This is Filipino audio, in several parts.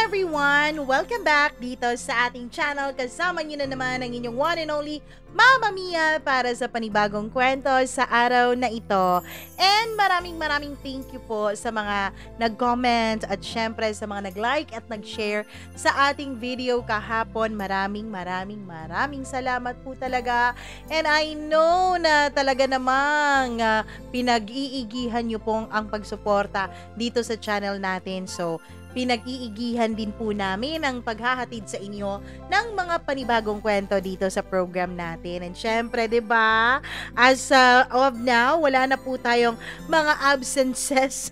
everyone! Welcome back dito sa ating channel. Kasama niyo na naman ang inyong one and only Mama Mia para sa panibagong kwento sa araw na ito. And maraming thank you po sa mga nag-comment at syempre sa mga nag-like at nag-share sa ating video kahapon. Maraming salamat po talaga. And I know na talaga namang pinag-iigihan niyo pong ang pagsuporta dito sa channel natin. So, pinag-iigihan din po namin ang paghahatid sa inyo ng mga panibagong kwento dito sa program natin. And syempre, 'di ba? As of now, wala na po tayong mga absences.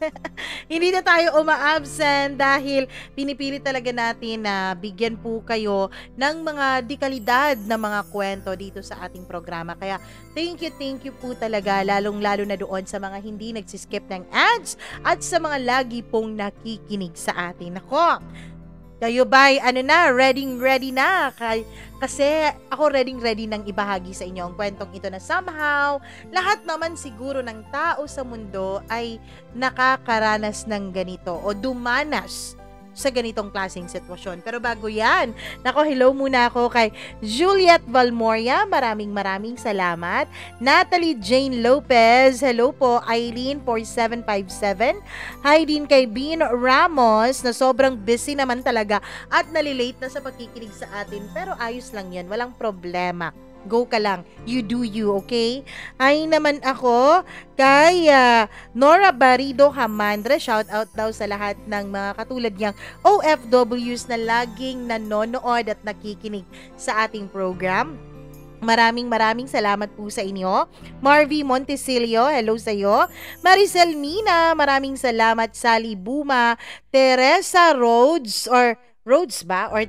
Hindi na tayo uma-absent dahil pinipili talaga natin na bigyan po kayo ng mga dekalidad na mga kwento dito sa ating programa. Kaya thank you po talaga, lalong-lalo na doon sa mga hindi nagsiskip ng ads at sa mga lagi pong nakikinig sa atin. Nako, kayo ba'y ready na? Kasi ako ready nang ibahagi sa inyo ang kwentong ito na somehow, lahat naman siguro ng tao sa mundo ay nakakaranas ng ganito o dumanas sa ganitong klaseng sitwasyon. Pero bago yan, hello muna ako kay Juliet Valmoria, maraming salamat. Natalie Jane Lopez, hello po. Eileen 4757, hi din kay Bean Ramos na sobrang busy naman talaga at nalilate na sa pagkikinig sa atin, pero ayos lang yan, walang problema. Go ka lang. You do you, okay? Ay naman ako kay Nora Barido Hamandre. Shout out daw sa lahat ng mga katulad niyang OFWs na laging nanonood at nakikinig sa ating program. Maraming salamat po sa inyo. Marvy Montesilio, hello sa iyo. Maricel Mina, maraming salamat. Sally Buma, Teresa Rhodes or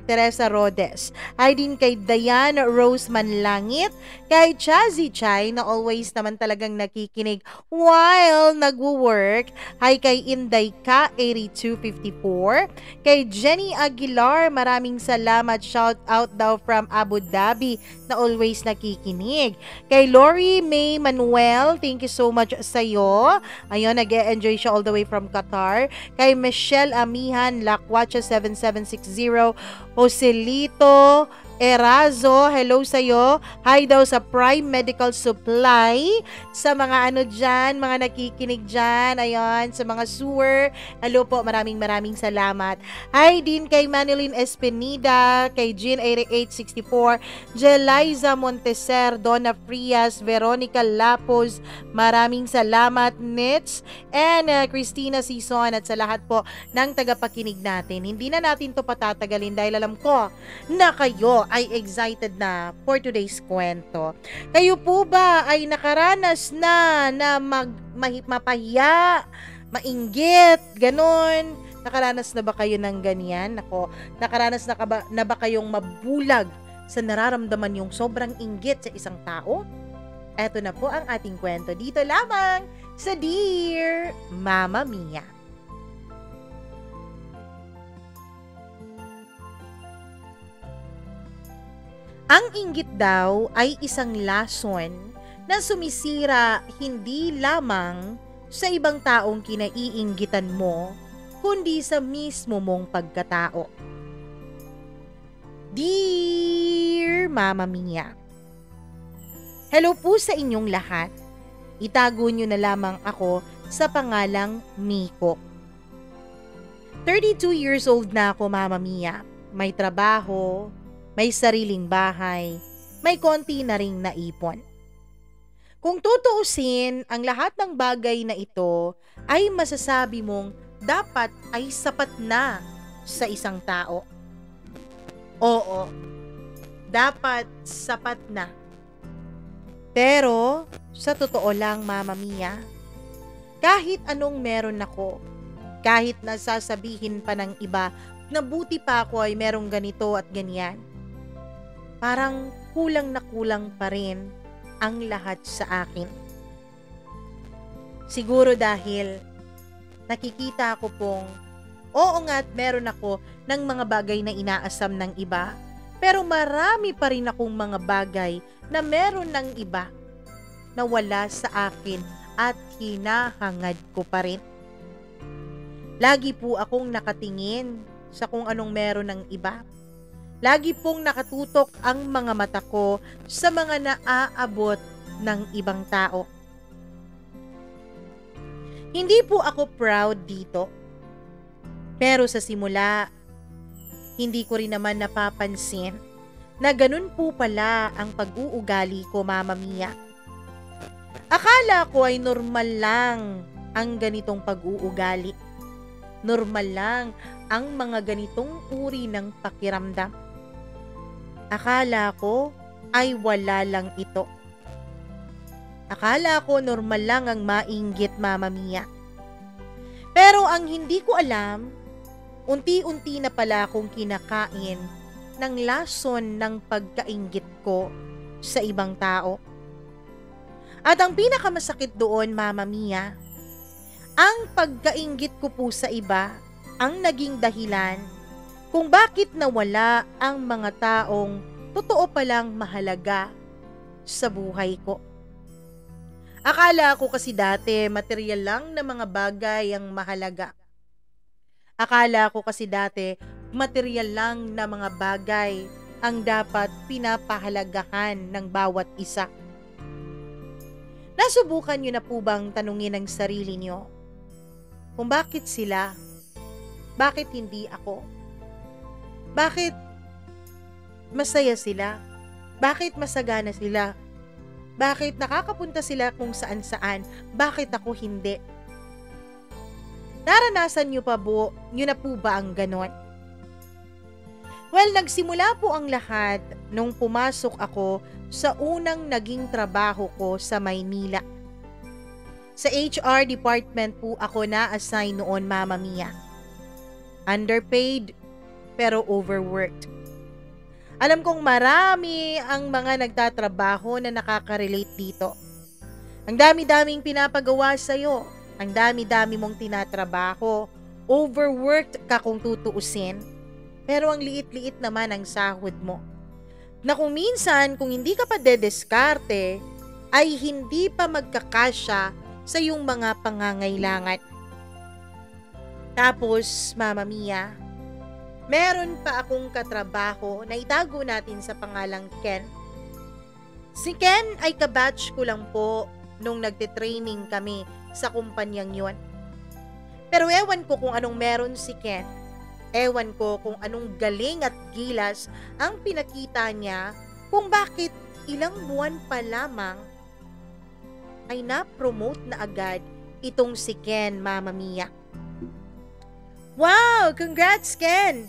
Teresa Rodes. Hi din kay Diane Rose Manlangit, kay Chazy Chay na always naman talagang nakikinig while nagwo-work. Hi kay Inday Ka 8254, kay Jenny Aguilar, maraming salamat. Shout out daw from Abu Dhabi na always nakikinig. Kay Lori May Manuel, thank you so much sa iyo. Ayun, nag-e-enjoy siya all the way from Qatar. Kay Michelle Amihan Lakwacha 7760, Joselito Erazo, hello sa'yo. Hi daw sa Prime Medical Supply, sa mga dyan, mga nakikinig dyan, ayun, sa mga sewer, hello po, maraming salamat. Hi din kay Manilyn Espinida, kay Jean 8864, Jeliza Monteser, Donna Frias, Veronica Lapos, maraming salamat, Nits, and Christina Sison, at sa lahat po ng tagapakinig natin. Hindi na natin to patatagalin dahil alam ko na kayo ay excited na for today's kwento. Kayo po ba ay nakaranas na mapahiya, mainggit, ganon? Nakaranas na ba kayo ng ganyan? Nakaranas na ba kayong mabulag sa nararamdaman yung sobrang inggit sa isang tao? Eto na po ang ating kwento dito lamang sa Dear Mama Mia. Ang inggit daw ay isang lason na sumisira hindi lamang sa ibang taong kinaiinggitan mo, kundi sa mismo mong pagkatao. Dear Mama Mia, hello po sa inyong lahat. Itago nyo na lamang ako sa pangalang Miko. 32 years old na ako, Mama Mia. May trabaho, may sariling bahay, may konti na ring naipon. Kung tutuusin, ang lahat ng bagay na ito ay masasabi mong dapat ay sapat na sa isang tao. Oo, dapat sapat na. Pero, sa totoo lang, Mama Mia, kahit anong meron ako, kahit nasasabihin pa ng iba na buti pa ako ay merong ganito at ganyan, parang kulang na kulang pa rin ang lahat sa akin. Siguro dahil nakikita ko pong oo nga't meron ako ng mga bagay na inaasam ng iba, pero marami pa rin akong mga bagay na meron ng iba na wala sa akin at hinahangad ko pa rin. Lagi po akong nakatingin sa kung anong meron ng iba. Lagi pong nakatutok ang mga mata ko sa mga naaabot ng ibang tao. Hindi po ako proud dito. Pero sa simula, hindi ko rin naman napapansin na ganun po pala ang pag-uugali ko, Mama Mia. Akala ko ay normal lang ang ganitong pag-uugali. Normal lang ang mga ganitong uri ng pakiramdam. Akala ko ay wala lang ito. Akala ko normal lang ang mainggit, Mama Mia. Pero ang hindi ko alam, unti-unti na pala akong kinakain ng lason ng pagkainggit ko sa ibang tao. At ang pinakamasakit doon, Mama Mia, ang pagkainggit ko po sa iba ang naging dahilan kung bakit nawala ang mga taong totoo palang mahalaga sa buhay ko. Akala ko kasi dati material lang na mga bagay ang mahalaga. Akala ko kasi dati material lang na mga bagay ang dapat pinapahalagahan ng bawat isa. Nasubukan niyo na po bang tanungin ang sarili niyo kung bakit sila? Bakit hindi ako? Bakit masaya sila? Bakit masagana sila? Bakit nakakapunta sila kung saan-saan? Bakit ako hindi? Naranasan niyo na po ba ang ganon? Well, nagsimula po ang lahat nung pumasok ako sa unang naging trabaho ko sa Maynila. Sa HR department po ako na-assign noon, Mama Mia. Underpaid, pero overworked. Alam kong marami ang mga nagtatrabaho na nakaka-relate dito. Ang dami-daming pinapagawa sa'yo. Ang dami-dami mong tinatrabaho. Overworked ka kung tutuusin. Pero ang liit-liit naman ang sahod mo. Na kung minsan, kung hindi ka pa dedeskarte, ay hindi pa magkakasya sa iyong mga pangangailangan. Tapos, Mama Mia, meron pa akong katrabaho na itago natin sa pangalang Ken. Si Ken ay kabatch ko lang po nung nagte-training kami sa kumpanyang yon. Pero ewan ko kung anong meron si Ken. Ewan ko kung anong galing at gilas ang pinakita niya kung bakit ilang buwan pa lamang ay na-promote na agad itong si Ken, Mama Mia. Wow! Congrats, Ken!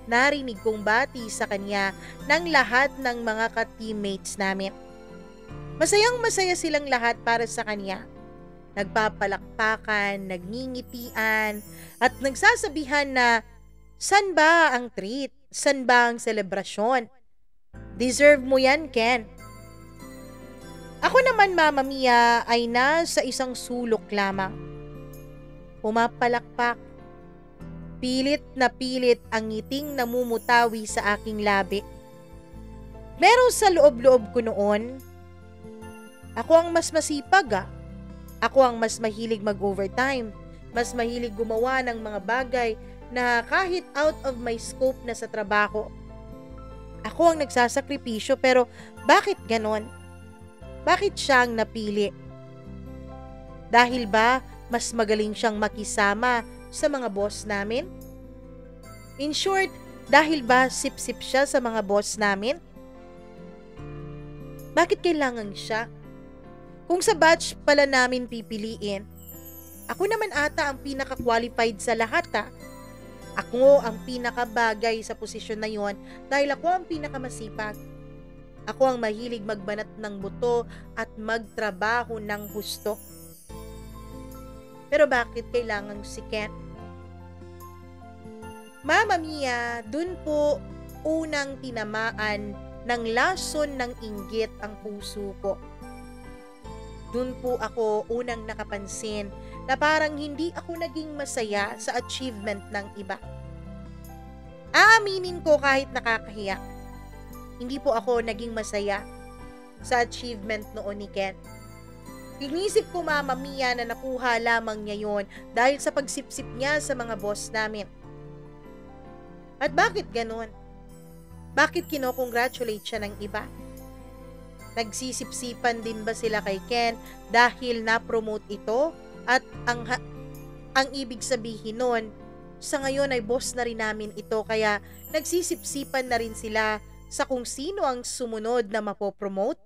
Narinig kong bati sa kanya ng lahat ng mga ka-teammates namin. Masayang-masaya silang lahat para sa kanya. Nagpapalakpakan, nagngingitian, at nagsasabihan na, san ba ang treat? San ba ang selebrasyon? Deserve mo yan, Ken. Ako naman, Mama Mia, ay nasa isang sulok lamang. Pumapalakpak. Pilit na pilit ang ngiting namumutawi sa aking labi. Meron sa loob-loob ko noon, ako ang mas masipag. Ako ang mas mahilig mag-overtime, mas mahilig gumawa ng mga bagay na kahit out of my scope na sa trabaho. Ako ang nagsasakripisyo, pero bakit ganon? Bakit siya ang napili? Dahil ba mas magaling siyang makisama sa mga boss namin? In short, dahil ba sip-sip siya sa mga boss namin? Bakit kailangan siya? Kung sa batch pala namin pipiliin, ako naman ata ang pinaka-qualified sa lahat. Ako ang pinakabagay sa posisyon na yon dahil ako ang pinakamasipag. Ako ang mahilig magbanat ng buto at magtrabaho ng husto. Pero bakit kailangan si Ken? Mama Mia, dun po unang tinamaan ng lason ng inggit ang puso ko. Dun po ako unang nakapansin na parang hindi ako naging masaya sa achievement ng iba. Aaminin ko kahit nakakahiya, hindi po ako naging masaya sa achievement noon ni Ken. Inisip ko, Mama Mia, na nakuha lamang niya yon dahil sa pagsipsip niya sa mga boss namin. At bakit ganun? Bakit kinokongratulate siya ng iba? Nagsisipsipan din ba sila kay Ken dahil na-promote ito? At ang ibig sabihin nun, sa ngayon ay boss na rin namin ito, kaya nagsisipsipan na rin sila sa kung sino ang sumunod na mapopromote?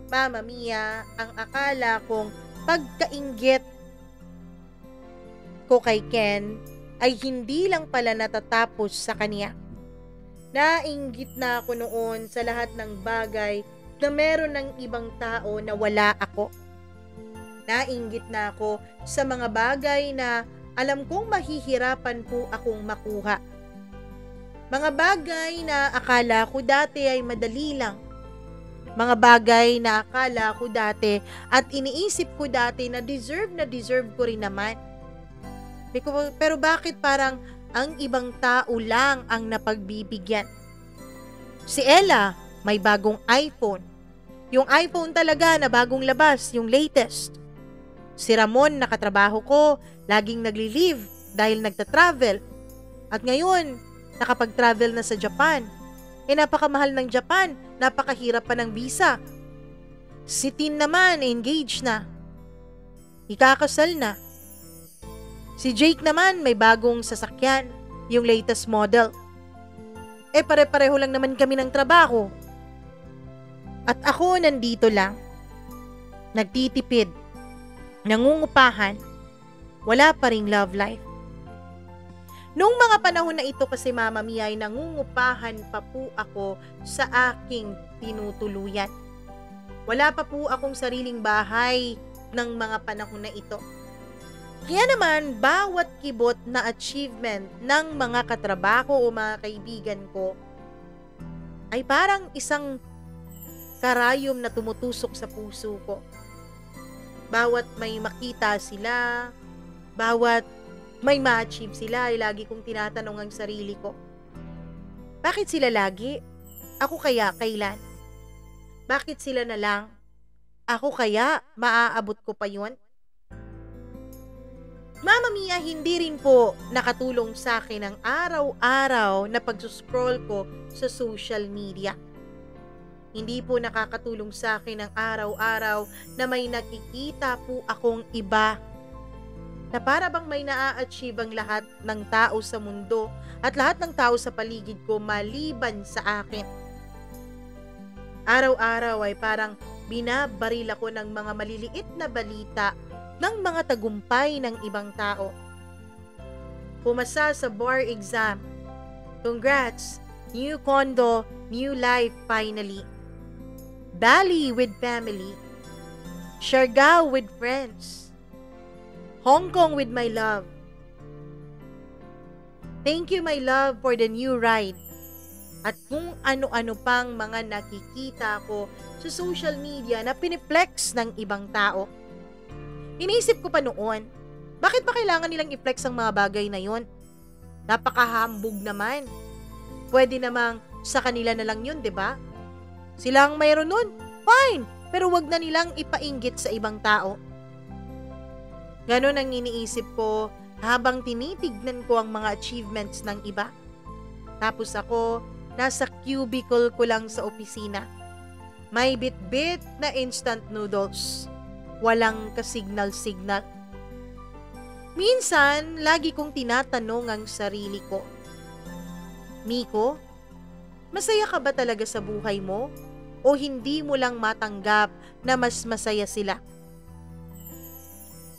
Mama Mia, ang akala kong pagkainggit ko kay Ken ay hindi lang pala natatapos sa kanya. Nainggit na ako noon sa lahat ng bagay na meron ng ibang tao na wala ako. Nainggit na ako sa mga bagay na alam kong mahihirapan po akong makuha. Mga bagay na akala ko dati ay madali lang. Mga bagay na akala ko dati at iniisip ko dati na deserve ko rin naman. Pero bakit parang ang ibang tao lang ang napagbibigyan? Si Ella, may bagong iPhone. Yung iPhone talaga na bagong labas, yung latest. Si Ramon, nakatrabaho ko, laging nagli-leave dahil nagta-travel. At ngayon, nakapag-travel na sa Japan. Napakamahal ng Japan, napakahirap pa ng visa. Si Tin naman, engaged na. Ikakasal na. Si Jake naman may bagong sasakyan, yung latest model. Pare-pareho lang naman kami ng trabaho. At ako nandito lang, nagtitipid, nangungupahan, wala pa ring love life. Noong mga panahon na ito kasi Mama Mia ay nangungupahan pa po ako sa aking tinutuluyan. Wala pa po akong sariling bahay ng mga panahon na ito. Kaya naman, bawat kibot na achievement ng mga katrabaho o mga kaibigan ko ay parang isang karayom na tumutusok sa puso ko. Bawat may makita sila, bawat may ma-achieve sila, ay lagi kong tinatanong ang sarili ko. Bakit sila lagi? Ako kaya kailan? Bakit sila na lang? Ako kaya maaabot ko pa yun? Mama Mia, hindi rin po nakatulong sa akin ang araw-araw na pagsuscroll ko sa social media. Hindi po nakakatulong sa akin ang araw-araw na may nakikita po akong iba na para bang may naa-achieve ang lahat ng tao sa mundo at lahat ng tao sa paligid ko maliban sa akin. Araw-araw ay parang binabaril ako ng mga maliliit na balita ng mga tagumpay ng ibang tao. Pumasa sa bar exam. Congrats! New condo, new life finally. Bali with family. Siargao with friends. Hong Kong with my love. Thank you my love for the new ride. At kung ano-ano pang mga nakikita ko sa social media na piniplex ng ibang tao. Iniisip ko pa noon, bakit ba kailangan nilang i-flex ang mga bagay na yon? Napakahambog naman. Pwede namang sa kanila na lang yun, 'di ba? Silang mayroon nun, fine, pero wag na nilang ipainggit sa ibang tao. Ganon ang iniisip ko habang tinitignan ko ang mga achievements ng iba. Tapos ako, nasa cubicle ko lang sa opisina. May bit-bit na instant noodles. Walang ka-signal-signal. Minsan, lagi kong tinatanong ang sarili ko. Miko, masaya ka ba talaga sa buhay mo? O hindi mo lang matanggap na mas masaya sila?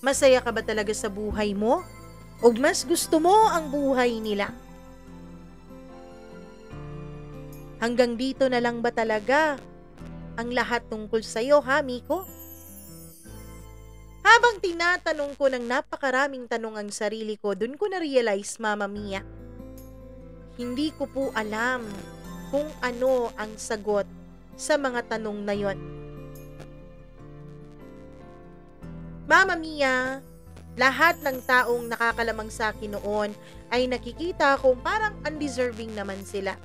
Masaya ka ba talaga sa buhay mo? O mas gusto mo ang buhay nila? Hanggang dito na lang ba talaga ang lahat tungkol sa'yo, ha, Miko? Habang tinatanong ko ng napakaraming tanong ang sarili ko, dun ko na-realize, Mama Mia, hindi ko po alam kung ano ang sagot sa mga tanong na yon. Mama Mia, lahat ng taong nakakalamang sa akin noon ay nakikita kong parang undeserving naman sila.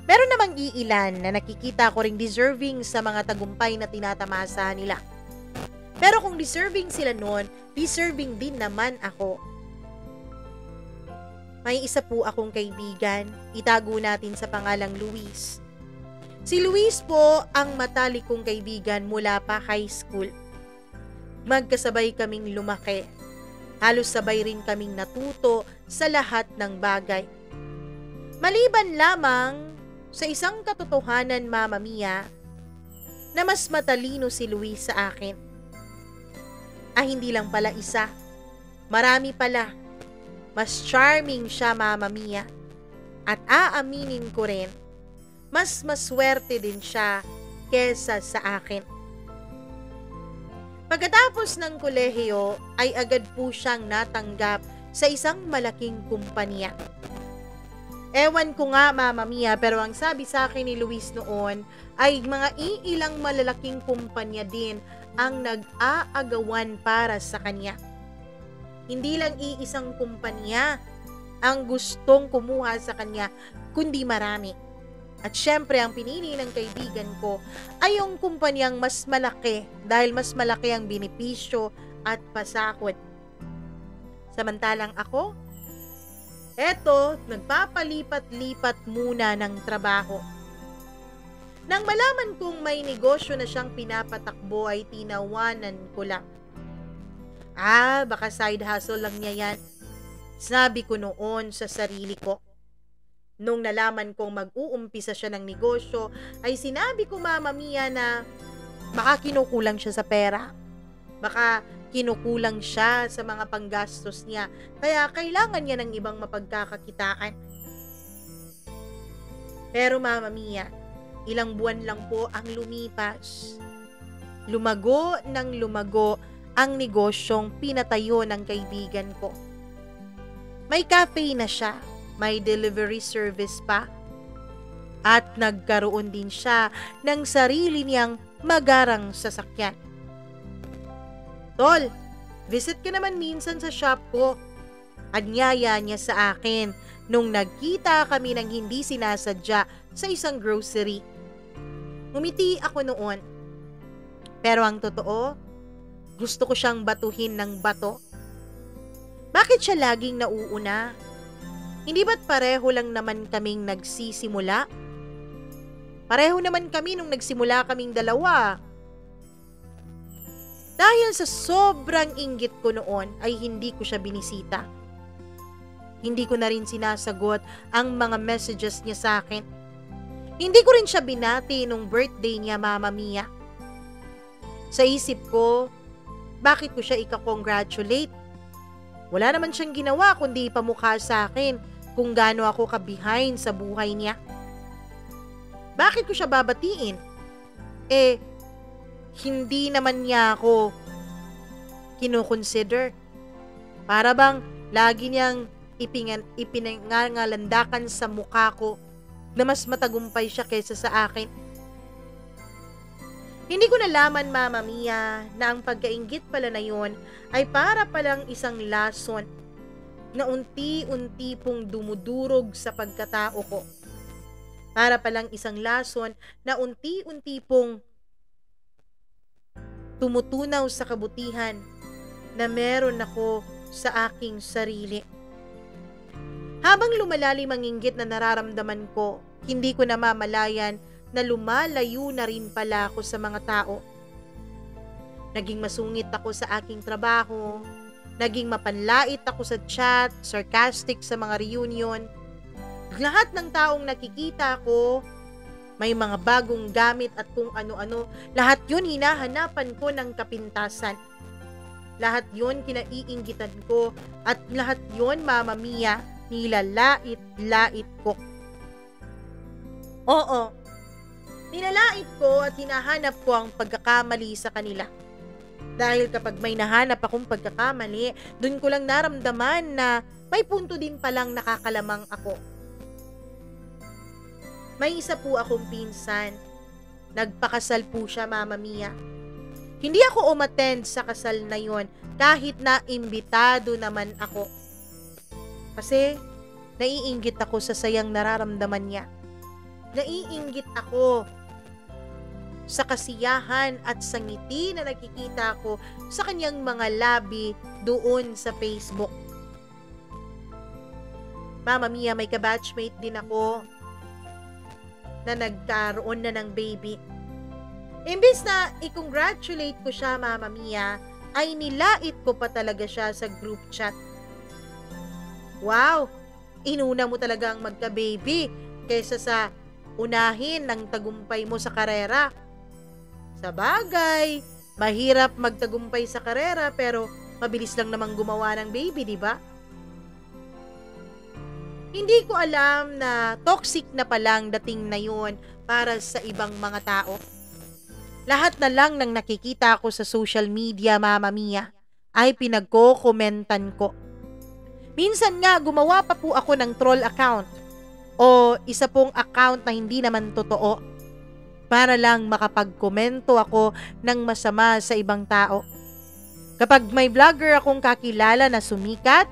Meron namang iilan na nakikita ko ring deserving sa mga tagumpay na tinatamasa nila. Pero kung deserving sila noon, deserving din naman ako. May isa po akong kaibigan, itago natin sa pangalang Luis. Si Luis po ang matalik kong kaibigan mula pa high school. Magkasabay kaming lumaki. Halos sabay rin kaming natuto sa lahat ng bagay. Maliban lamang sa isang katotohanan, Mama Mia, na mas matalino si Luis sa akin. Hindi lang pala isa. Marami pala. Mas charming siya, Mama Mia. At aaminin ko rin, mas maswerte din siya kesa sa akin. Pagkatapos ng kolehiyo ay agad po siyang natanggap sa isang malaking kumpanya. Ewan ko nga, Mama Mia, pero ang sabi sa akin ni Luis noon ay mga iilang malalaking kumpanya din ang nag-aagawan para sa kanya. Hindi lang iisang kumpanya ang gustong kumuha sa kanya, kundi marami. At syempre, ang pinili ng kaibigan ko ay yung kumpanyang mas malaki dahil mas malaki ang benepisyo at pasahod. Samantalang ako, eto, nagpapalipat-lipat muna ng trabaho. Nang malaman kong may negosyo na siyang pinapatakbo ay tinawanan ko lang. Baka side hustle lang niya yan. Sabi ko noon sa sarili ko. Nung nalaman kong mag-uumpisa siya ng negosyo, ay sinabi ko, Mama Mia, na baka kinukulang siya sa pera. Baka kinukulang siya sa mga panggastos niya. Kaya kailangan niya ng ibang mapagkakakitaan. Pero Mama Mia, ilang buwan lang po ang lumipas. Lumago ng lumago ang negosyong pinatayo ng kaibigan ko. May cafe na siya, may delivery service pa, at nagkaroon din siya ng sarili niyang magarang sasakyan. Tol, visit ka naman minsan sa shop ko. Anyaya niya sa akin nung nagkita kami ng hindi sinasadya sa isang grocery. Ngumiti ako noon. Pero ang totoo, gusto ko siyang batuhin ng bato. Bakit siya laging nauuna? Hindi ba't pareho lang naman kaming nagsisimula? Pareho naman kami nung nagsimula kaming dalawa. Dahil sa sobrang inggit ko noon ay hindi ko siya binisita. Hindi ko na rin sinasagot ang mga messages niya sa akin. Hindi ko rin siya binati nung birthday niya, Mama Mia. Sa isip ko, bakit ko siya ika-congratulate? Wala naman siyang ginawa kundi ipamukha sa akin kung gaano ako ka-behind sa buhay niya. Bakit ko siya babatiin? Hindi naman niya ako kinukonsider. Para bang lagi niyang ipinangalandakan sa mukha ko na mas matagumpay siya kaysa sa akin. Hindi ko nalaman, Mama Mia, na ang pagkainggit pala na yun ay para palang isang lason na unti-unti pong dumudurog sa pagkatao ko. Para palang isang lason na unti-unti pong tumutunaw sa kabutihan na meron ako sa aking sarili. Habang lumalalim ang inggit na nararamdaman ko, hindi ko namamalayan na lumalayo na rin pala ako sa mga tao. Naging masungit ako sa aking trabaho, naging mapanlait ako sa chat, sarcastic sa mga reunion. Lahat ng taong nakikita ko, may mga bagong gamit at kung ano-ano, lahat yun hinahanapan ko ng kapintasan. Lahat yun kinaiinggitan ko at lahat yun, Mama Mia, nilalait-lait ko. Oo, nilalait ko at hinahanap ko ang pagkakamali sa kanila. Dahil kapag may nahanap akong pagkakamali, dun ko lang naramdaman na may punto din palang nakakalamang ako. May isa po akong pinsan. Nagpakasal po siya, Mama Mia. Hindi ako umattend sa kasal na yon kahit na imbitado naman ako. Kasi naiinggit ako sa sayang nararamdaman niya. Naiinggit ako sa kasiyahan at sa ngiti na nakikita ko sa kanyang mga labi doon sa Facebook. Mama Mia, may kabatchmate din ako na nagkaroon na ng baby. Imbis na i-congratulate ko siya, Mama Mia, ay nilait ko pa talaga siya sa group chat. Wow! Inuna mo talaga ang magka-baby kaysa sa unahin ng tagumpay mo sa karera. Sa bagay, mahirap magtagumpay sa karera pero mabilis lang namang gumawa ng baby, di ba? Hindi ko alam na toxic na palang dating na yun para sa ibang mga tao. Lahat na lang ng nakikita ko sa social media, Mama Mia, ay pinagko-komentan ko. Minsan nga gumawa pa po ako ng troll account o isa pong account na hindi naman totoo para lang makapagkomento ako ng masama sa ibang tao. Kapag may vlogger akong kakilala na sumikat,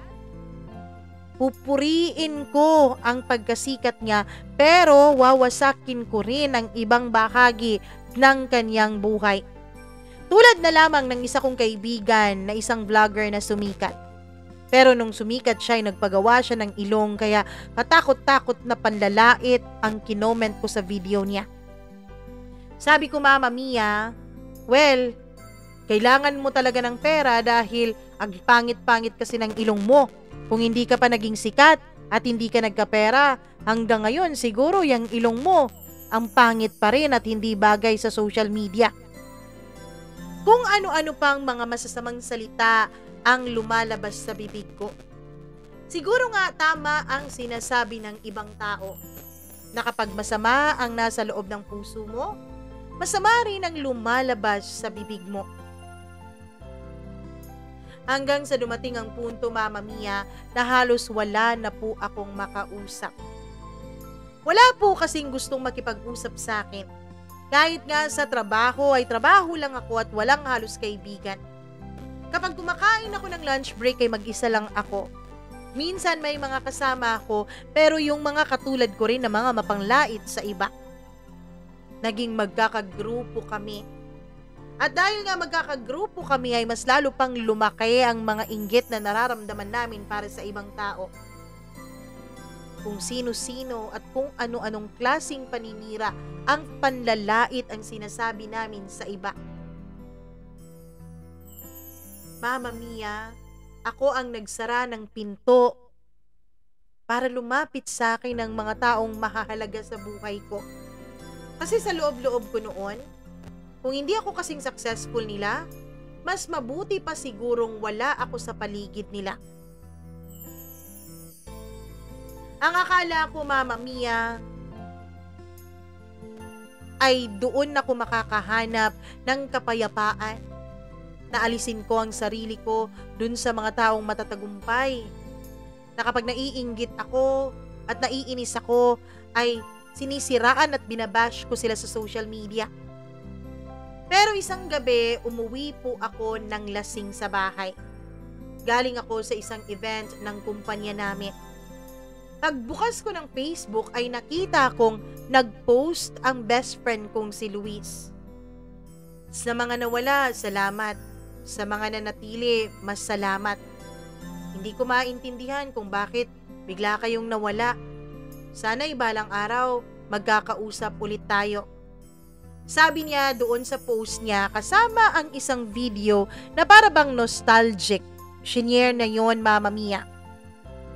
pupuriin ko ang pagkasikat niya pero wawasakin ko rin ang ibang bahagi ng kanyang buhay. Tulad na lamang ng isa kong kaibigan na isang vlogger na sumikat. Pero nung sumikat siya ay nagpagawa siya ng ilong kaya katakot-takot na panlalait ang kinoment ko sa video niya. Sabi ko, Mama Mia, well, kailangan mo talaga ng pera dahil ang pangit-pangit kasi ng ilong mo. Kung hindi ka pa naging sikat at hindi ka nagkapera, hanggang ngayon siguro yung ilong mo ang pangit pa rin at hindi bagay sa social media. Kung ano-ano pang mga masasamang salita ang lumalabas sa bibig ko. Siguro nga tama ang sinasabi ng ibang tao na kapag masama ang nasa loob ng puso mo, masama rin ang lumalabas sa bibig mo. Hanggang sa dumating ang punto, Mama Mia, na halos wala na po akong makausap. Wala po kasing gustong makipag-usap sa akin. Kahit nga sa trabaho ay trabaho lang ako at walang halos kaibigan. Kapag kumakain ako ng lunch break ay mag-isa lang ako. Minsan may mga kasama ako pero yung mga katulad ko rin na mga mapanglait sa iba. Naging magkakagrupo kami. At dahil nga magkakagrupo kami ay mas lalo pang lumaki ang mga inggit na nararamdaman namin para sa ibang tao. Kung sino-sino at kung ano-anong klaseng paninira ang panlalait ang sinasabi namin sa iba. Mama Mia, ako ang nagsara ng pinto para lumapit sa akin ang mga taong mahahalaga sa buhay ko. Kasi sa loob-loob ko noon, kung hindi ako kasing successful nila, mas mabuti pa sigurong wala ako sa paligid nila. Ang akala ko, Mama Mia, ay doon ako makakahanap ng kapayapaan. Naalisin ko ang sarili ko dun sa mga taong matatagumpay. Na kapag naiinggit ako at naiinis ako, ay sinisiraan at binabash ko sila sa social media. Pero isang gabi, umuwi po ako ng lasing sa bahay. Galing ako sa isang event ng kumpanya namin. Pagbukas ko ng Facebook ay nakita kong nag-post ang best friend kong si Luis. Sa mga nawala, salamat. Sa mga nanatili, mas salamat. Hindi ko maintindihan kung bakit bigla kayong nawala. Sana'y balang araw, magkakausap ulit tayo. Sabi niya doon sa post niya kasama ang isang video na para bang nostalgic. Shinare na yon, Mama Mia.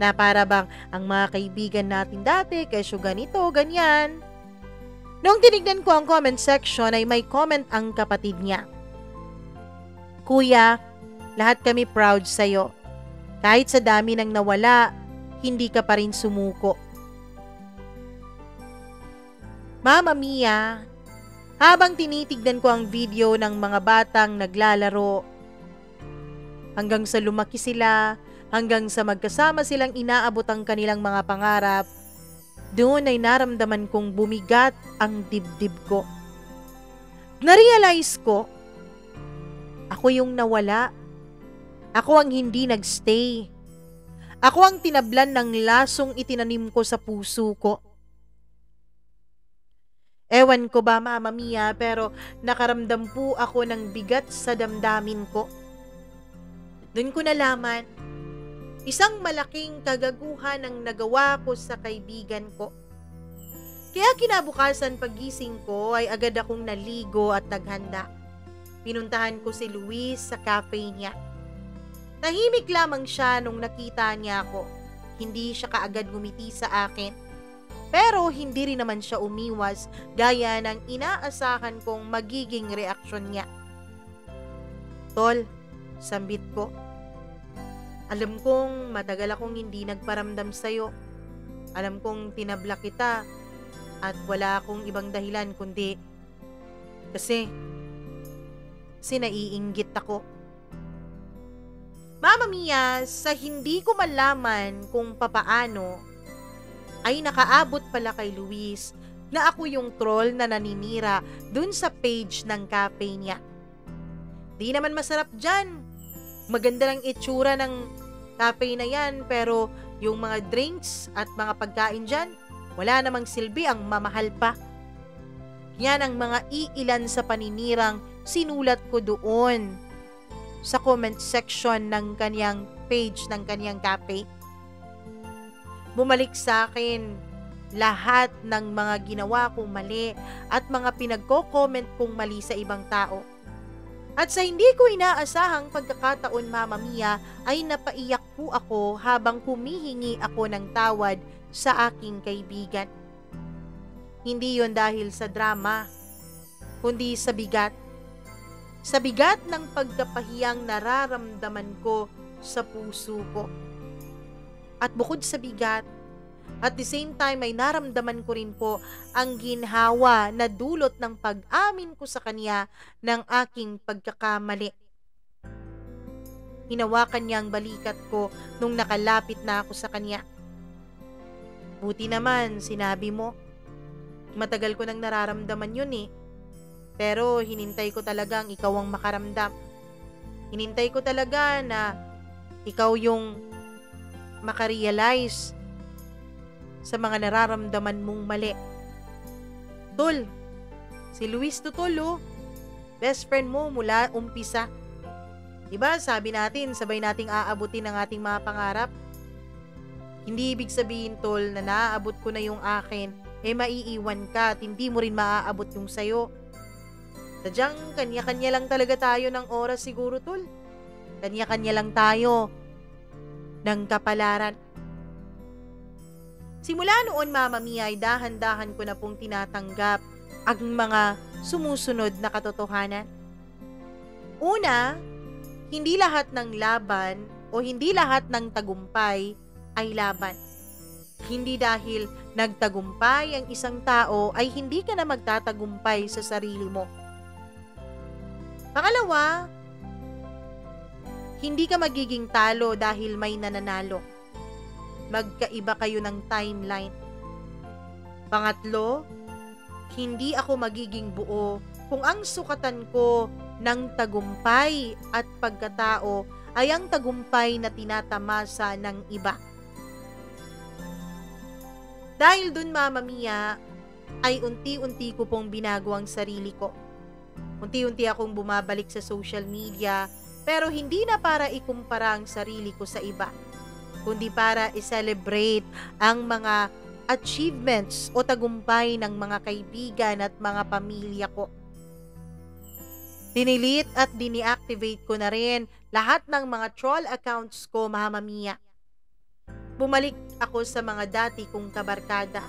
Na para bang ang mga kaibigan natin dati kesyo ganito, ganyan. Noong tinignan ko ang comment section ay may comment ang kapatid niya. Kuya, lahat kami proud sa'yo. Kahit sa dami ng nawala, hindi ka pa rin sumuko. Mama Mia, habang tinitignan ko ang video ng mga batang naglalaro, hanggang sa lumaki sila, hanggang sa magkasama silang inaabot ang kanilang mga pangarap, doon ay naramdaman kong bumigat ang dibdib ko. Narealize ko, ako yung nawala. Ako ang hindi nagstay. Ako ang tinablan ng lasong itinanim ko sa puso ko. Ewan ko ba, Mama Mia, pero nakaramdam po ako ng bigat sa damdamin ko. Doon ko nalaman, Isang malaking kagaguhan ang nagawa ko sa kaibigan ko. Kaya kinabukasan pagising ko ay agad akong naligo at naghanda. Pinuntahan ko si Luis sa cafe niya. Tahimik lamang siya nung nakita niya ako. Hindi siya kaagad ngumiti sa akin. Pero hindi rin naman siya umiwas gaya ng inaasahan kong magiging reaksyon niya. Tol, sambit ko. Alam kong matagal akong hindi nagparamdam sa'yo. Alam kong tinabla kita at wala akong ibang dahilan kundi kasi naiinggit ako. Mama Mia, sa hindi ko malaman kung papaano, ay nakaabot pala kay Luis na ako yung troll na naninira dun sa page ng cafe niya. Di naman masarap dyan. Maganda lang itsura ng cafe na yan, pero yung mga drinks at mga pagkain dyan, wala namang silbi, ang mamahal pa. Yan ang mga iilan sa paninirang sinulat ko doon sa comment section ng kanyang page ng kanyang cafe. Bumalik sa akin lahat ng mga ginawa kong mali at mga pinagko-comment kong mali sa ibang tao. At sa hindi ko inaasahang pagkakataon, Mama Mia, ay napaiyak po ako habang humihingi ako ng tawad sa aking kaibigan. Hindi yon dahil sa drama, kundi sa bigat. Sa bigat ng pagkapahiyang nararamdaman ko sa puso ko. At bukod sa bigat, at the same time ay naramdaman ko rin po ang ginhawa na dulot ng pag-amin ko sa kanya ng aking pagkakamali. Hinawakan niya ang balikat ko nung nakalapit na ako sa kanya. Buti naman, sinabi mo. Matagal ko nang nararamdaman yun eh. Pero hinintay ko talagang ikaw ang makaramdam. Hinintay ko talaga na ikaw yung makarealize sa mga nararamdaman mong mali. Tol, si Luis to tol oh. Best friend mo mula umpisa. Diba sabi natin, sabay nating aabutin ang ating mga pangarap? Hindi ibig sabihin tol na naaabot ko na yung akin, maiiwan ka at hindi mo rin maaabot yung sayo. Sadyang kanya-kanya lang talaga tayo ng oras siguro tol. Kanya-kanya lang tayo ng kapalaran. Simula noon, Mama Mia, ay dahan-dahan ko na pong tinatanggap ang mga sumusunod na katotohanan. Una, hindi lahat ng laban o hindi lahat ng tagumpay ay laban. Hindi dahil nagtagumpay ang isang tao ay hindi ka na magtatagumpay sa sarili mo. Pangalawa, hindi ka magiging talo dahil may nananalo. Magkaiba kayo ng timeline. Pangatlo, hindi ako magiging buo kung ang sukatan ko ng tagumpay at pagkatao ay ang tagumpay na tinatamasa ng iba. Dahil dun, Mama Mia, ay unti-unti ko pong binago ang sarili ko. Unti-unti akong bumabalik sa social media, pero hindi na para ikumpara ang sarili ko sa iba, kundi para i-celebrate ang mga achievements o tagumpay ng mga kaibigan at mga pamilya ko. Dinilit at dini-activate ko na rin lahat ng mga troll accounts ko, Mama Mia. Bumalik ako sa mga dati kong kabarkada.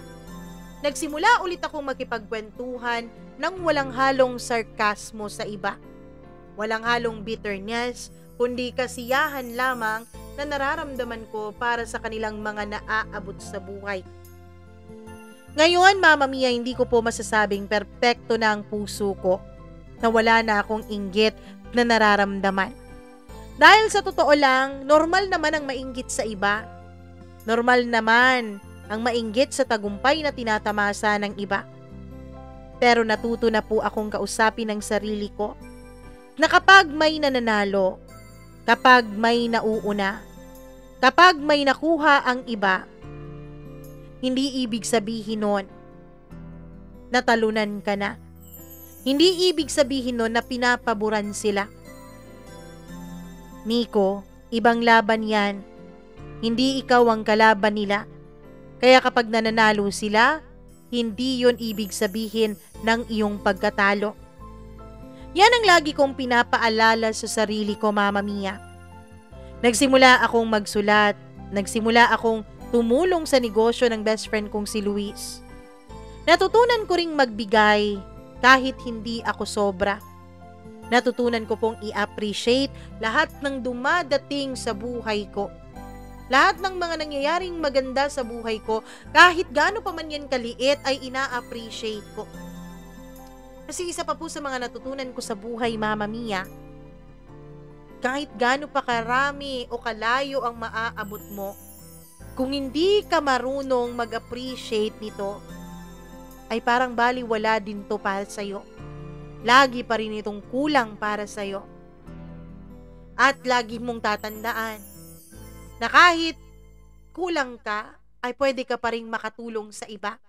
Nagsimula ulit akong makipagkwentuhan ng walang halong sarkasmo sa iba. Walang halong bitterness, kundi kasiyahan lamang na nararamdaman ko para sa kanilang mga naaabot sa buhay. Ngayon, Mama Mia, hindi ko po masasabing perpekto na ang puso ko, na wala na akong inggit na nararamdaman. Dahil sa totoo lang, normal naman ang mainggit sa iba. Normal naman ang mainggit sa tagumpay na tinatamasa ng iba. Pero natuto na po akong kausapin ng sarili ko na kapag may nananalo, kapag may nauuna, kapag may nakuha ang iba, hindi ibig sabihin nun na talunan ka na. Hindi ibig sabihin nun na pinapaboran sila. Miko, ibang laban yan. Hindi ikaw ang kalaban nila. Kaya kapag nananalo sila, hindi yon ibig sabihin ng iyong pagkatalo. Yan ang lagi kong pinapaalala sa sarili ko, Mama Mia. Nagsimula akong magsulat, nagsimula akong tumulong sa negosyo ng best friend kong si Luis. Natutunan ko ring magbigay kahit hindi ako sobra. Natutunan ko pong i-appreciate lahat ng dumadating sa buhay ko. Lahat ng mga nangyayaring maganda sa buhay ko, kahit gaano pa man yan kaliit, ay ina-appreciate ko. Kasi isa pa po sa mga natutunan ko sa buhay, Mama Mia, kahit gaano pa karami o kalayo ang maaabot mo, kung hindi ka marunong mag-appreciate nito, ay parang baliwala din to para sa'yo. Lagi pa rin itong kulang para sa'yo. At lagi mong tatandaan na kahit kulang ka, ay pwede ka pa rin makatulong sa iba.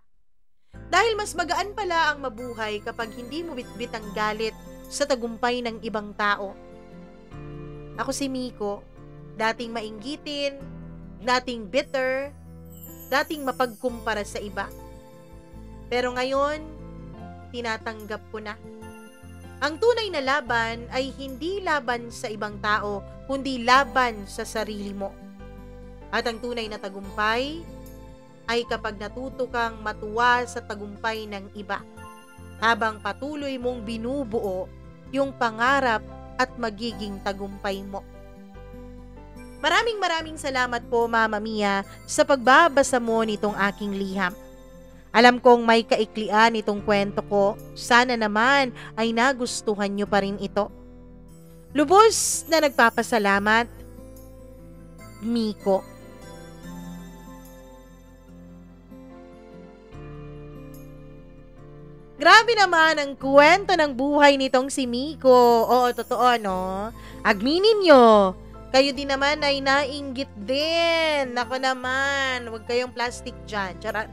Dahil mas magaan pala ang mabuhay kapag hindi mo bitbit ang galit sa tagumpay ng ibang tao. Ako si Miko, dating mainggitin, dating bitter, dating mapagkumpara sa iba. Pero ngayon, tinatanggap ko na. Ang tunay na laban ay hindi laban sa ibang tao, kundi laban sa sarili mo. At ang tunay na tagumpay ay kapag natuto kang matuwa sa tagumpay ng iba, habang patuloy mong binubuo yung pangarap at magiging tagumpay mo. Maraming salamat po, Mama Mia, sa pagbabasa mo nitong aking liham. Alam kong may kaiklian itong kwento ko. Sana naman ay nagustuhan nyo pa rin ito. Lubos na nagpapasalamat, Miko. Grabe naman ang kwento ng buhay nitong si Miko. Oo, totoo, no? Agminin nyo. Kayo din naman ay nainggit din. Nako naman, huwag kayong plastic dyan. Charot.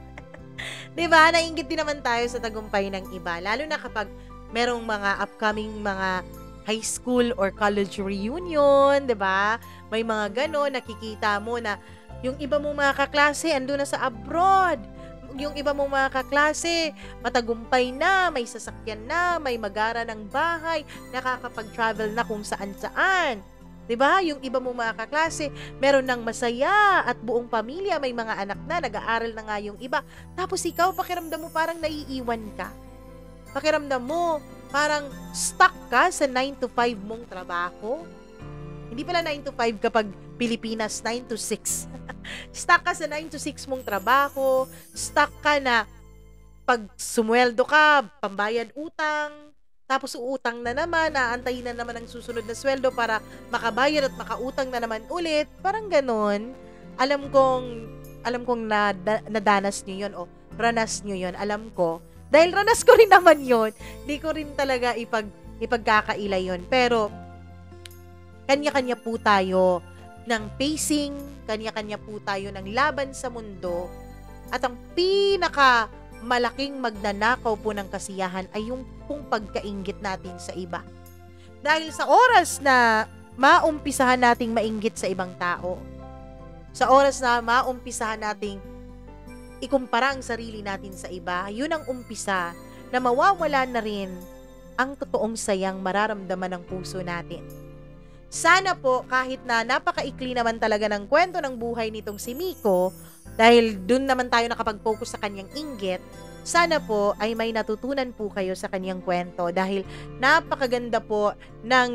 Diba? Nainggit din naman tayo sa tagumpay ng iba. Lalo na kapag merong mga upcoming mga high school or college reunion, diba? May mga gano'n, nakikita mo na yung iba mong mga kaklase ando na sa abroad. Yung iba mong mga kaklase, matagumpay na, may sasakyan na, may magara ng bahay, nakakapag-travel na kung saan-saan. 'Di ba? Yung iba mong mga kaklase, meron ng masaya at buong pamilya, may mga anak na, nag-aaral na nga yung iba. Tapos ikaw, pakiramdam mo parang naiiwan ka. Pakiramdam mo, parang stuck ka sa 9 to 5 mong trabaho. Hindi pala 9 to 5 kapag Pilipinas, 9 to 6. Stuck ka sa 9 to 6 mong trabaho, stuck ka na pag sumweldo ka, pambayad utang, tapos uutang na naman, naantayin na naman ang susunod na sweldo para makabayad at makautang na naman ulit. Parang ganon. Alam kong nadanas nyo yun o ranas nyo yun. Alam ko. Dahil ranas ko rin naman yun, di ko rin talaga ipagkakaila yun. Pero, kanya-kanya po tayo ng pacing, kanya-kanya po tayo ng laban sa mundo, at ang malaking magnanakaw po ng kasiyahan ay yung pong pagkainggit natin sa iba. Dahil sa oras na maumpisahan nating mainggit sa ibang tao, sa oras na maumpisahan nating ikumpara ang sarili natin sa iba, yun ang umpisa na mawawala na rin ang totoong sayang mararamdaman ng puso natin. Sana po kahit na napakaikli naman talaga ng kwento ng buhay nitong si Miko, dahil dun naman tayo nakapag-focus sa kanyang inggit, sana po ay may natutunan po kayo sa kanyang kwento dahil napakaganda po ng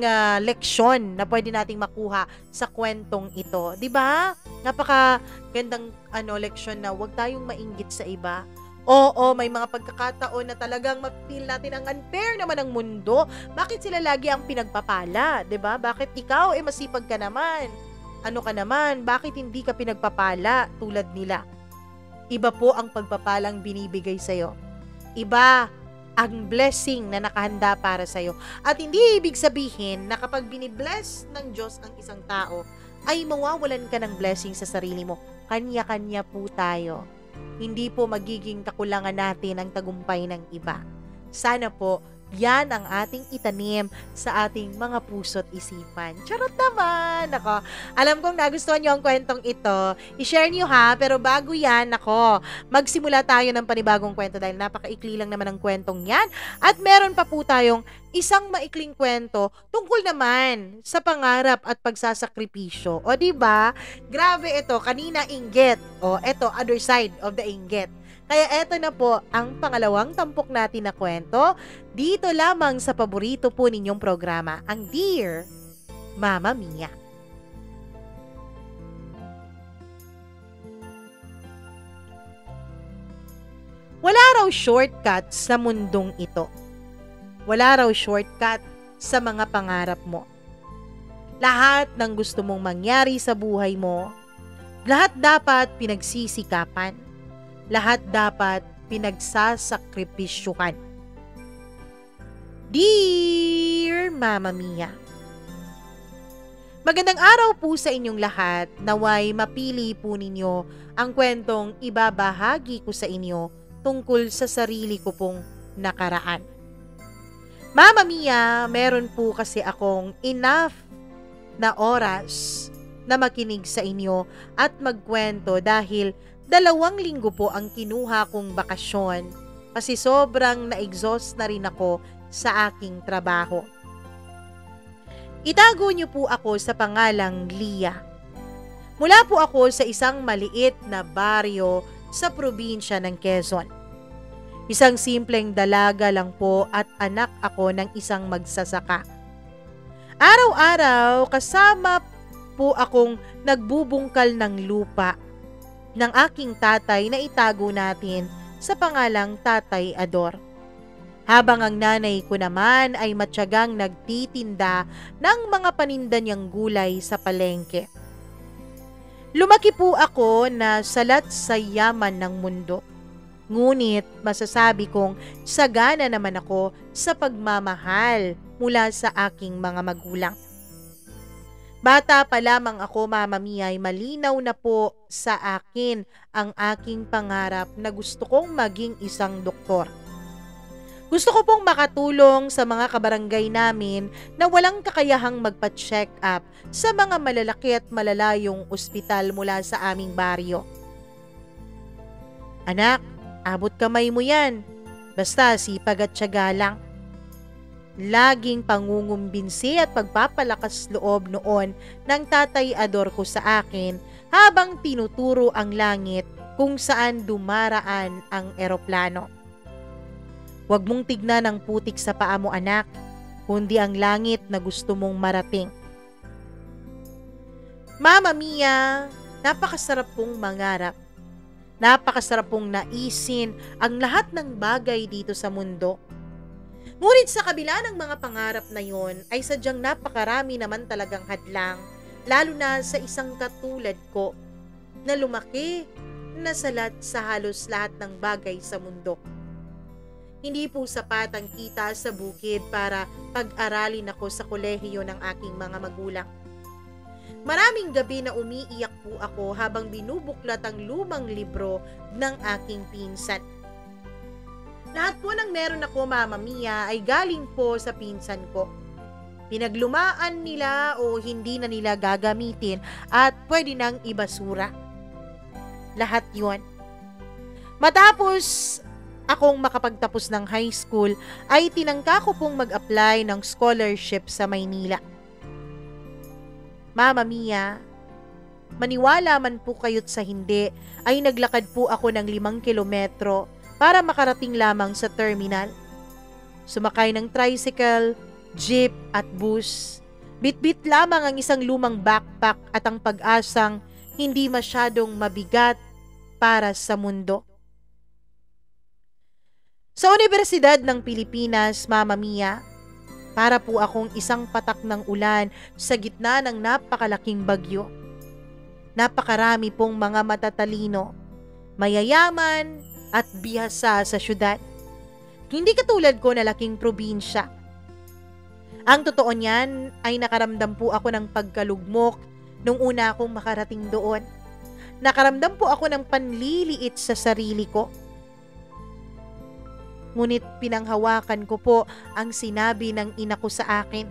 leksyon na pwede nating makuha sa kwentong ito. 'Di ba? Napakagandang leksyon na huwag tayong mainggit sa iba. Oo, may mga pagkakataon na talagang ma-feel natin ang unfair naman ng mundo. Bakit sila lagi ang pinagpapala? 'Di ba? Bakit ikaw masipag ka naman? Ano ka naman? Bakit hindi ka pinagpapala tulad nila? Iba po ang pagpapalang binibigay sa'yo. Iba ang blessing na nakahanda para sa'yo. At hindi ibig sabihin na kapag binibless ng Diyos ang isang tao, ay mawawalan ka ng blessing sa sarili mo. Kanya-kanya po tayo. Hindi po magiging kakulangan natin ang tagumpay ng iba. Sana po yan ang ating itanim sa ating mga puso't isipan. Charot naman! Ako, alam kong nagustuhan nyo ang kwentong ito. I-share nyo ha, pero bago yan, ako, magsimula tayo ng panibagong kwento dahil napakaikli lang naman ang kwentong yan. At meron pa po tayong isang maikling kwento tungkol naman sa pangarap at pagsasakripisyo. O diba? Grabe ito, kanina inggit. O ito, other side of the inggit. Kaya eto na po ang pangalawang tampok natin na kwento dito lamang sa paborito po ninyong programa, ang Dear Mama Mia. Wala raw shortcut sa mundong ito. Wala raw shortcut sa mga pangarap mo. Lahat ng gusto mong mangyari sa buhay mo, lahat dapat pinagsisikapan. Lahat dapat pinagsasakripisyuhan. Dear Mama Mia, magandang araw po sa inyong lahat. Naway mapili po ninyo ang kwentong ibabahagi ko sa inyo tungkol sa sarili ko pong nakaraan. Mama Mia, meron po kasi akong enough na oras na makinig sa inyo at magkwento dahil 2 linggo po ang kinuha kong bakasyon kasi sobrang na-exhaust na rin ako sa aking trabaho. Itago niyo po ako sa pangalang Lia. Mula po ako sa isang maliit na baryo sa probinsya ng Quezon. Isang simpleng dalaga lang po at anak ako ng isang magsasaka. Araw-araw kasama po akong nagbubungkal ng lupa ng aking tatay na itago natin sa pangalang Tatay Ador. Habang ang nanay ko naman ay matyagang nagtitinda ng mga paninda niyang gulay sa palengke. Lumaki po ako na salat sa yaman ng mundo. Ngunit masasabi kong sagana naman ako sa pagmamahal mula sa aking mga magulang. Bata pa lamang ako, Mama Mia, ay malinaw na po sa akin ang aking pangarap na gusto kong maging isang doktor. Gusto ko pong makatulong sa mga kabarangay namin na walang kakayahang magpa-check up sa mga malalaki at malalayong ospital mula sa aming baryo. Anak, abot kamay mo yan. Basta sipag at tiyaga lang. Laging pangungumbinsi at pagpapalakas loob noon ng Tatay Ador ko sa akin habang tinuturo ang langit kung saan dumaraan ang eroplano. Huwag mong tignan ang putik sa paa mo, anak, kundi ang langit na gusto mong marating. Mama Mia, napakasarap pong mangarap. Napakasarap pong naisin ang lahat ng bagay dito sa mundo. Ngunit sa kabila ng mga pangarap na yon ay sadyang napakarami naman talagang hadlang, lalo na sa isang katulad ko na lumaki na salat sa halos lahat ng bagay sa mundo. Hindi po sapat ang kita sa bukid para pag-aralin ako sa kolehiyo ng aking mga magulang. Maraming gabi na umiiyak po ako habang binubuklat ang lumang libro ng aking pinsan. Lahat po ng meron ako, Mama Mia, ay galing po sa pinsan ko. Pinaglumaan nila o hindi na nila gagamitin at pwede nang ibasura. Lahat yon. Matapos akong makapagtapos ng high school, ay tinangka ko pong mag-apply ng scholarship sa Maynila. Mama Mia, maniwala man po kayo't sa hindi, ay naglakad po ako ng 5 kilometro para makarating lamang sa terminal. Sumakay ng tricycle, jeep at bus. Bit-bit lamang ang isang lumang backpack at ang pag-asang hindi masyadong mabigat para sa mundo. Sa Universidad ng Pilipinas, Mama Mia, para po akong isang patak ng ulan sa gitna ng napakalaking bagyo. Napakarami pong mga matatalino, mayayaman at bihasa sa syudad. Hindi katulad ko na laking probinsya. Ang totoo niyan ay nakaramdam po ako ng pagkalugmok nung una akong makarating doon. Nakaramdam po ako ng panliliit sa sarili ko. Ngunit pinanghawakan ko po ang sinabi ng ina ko sa akin.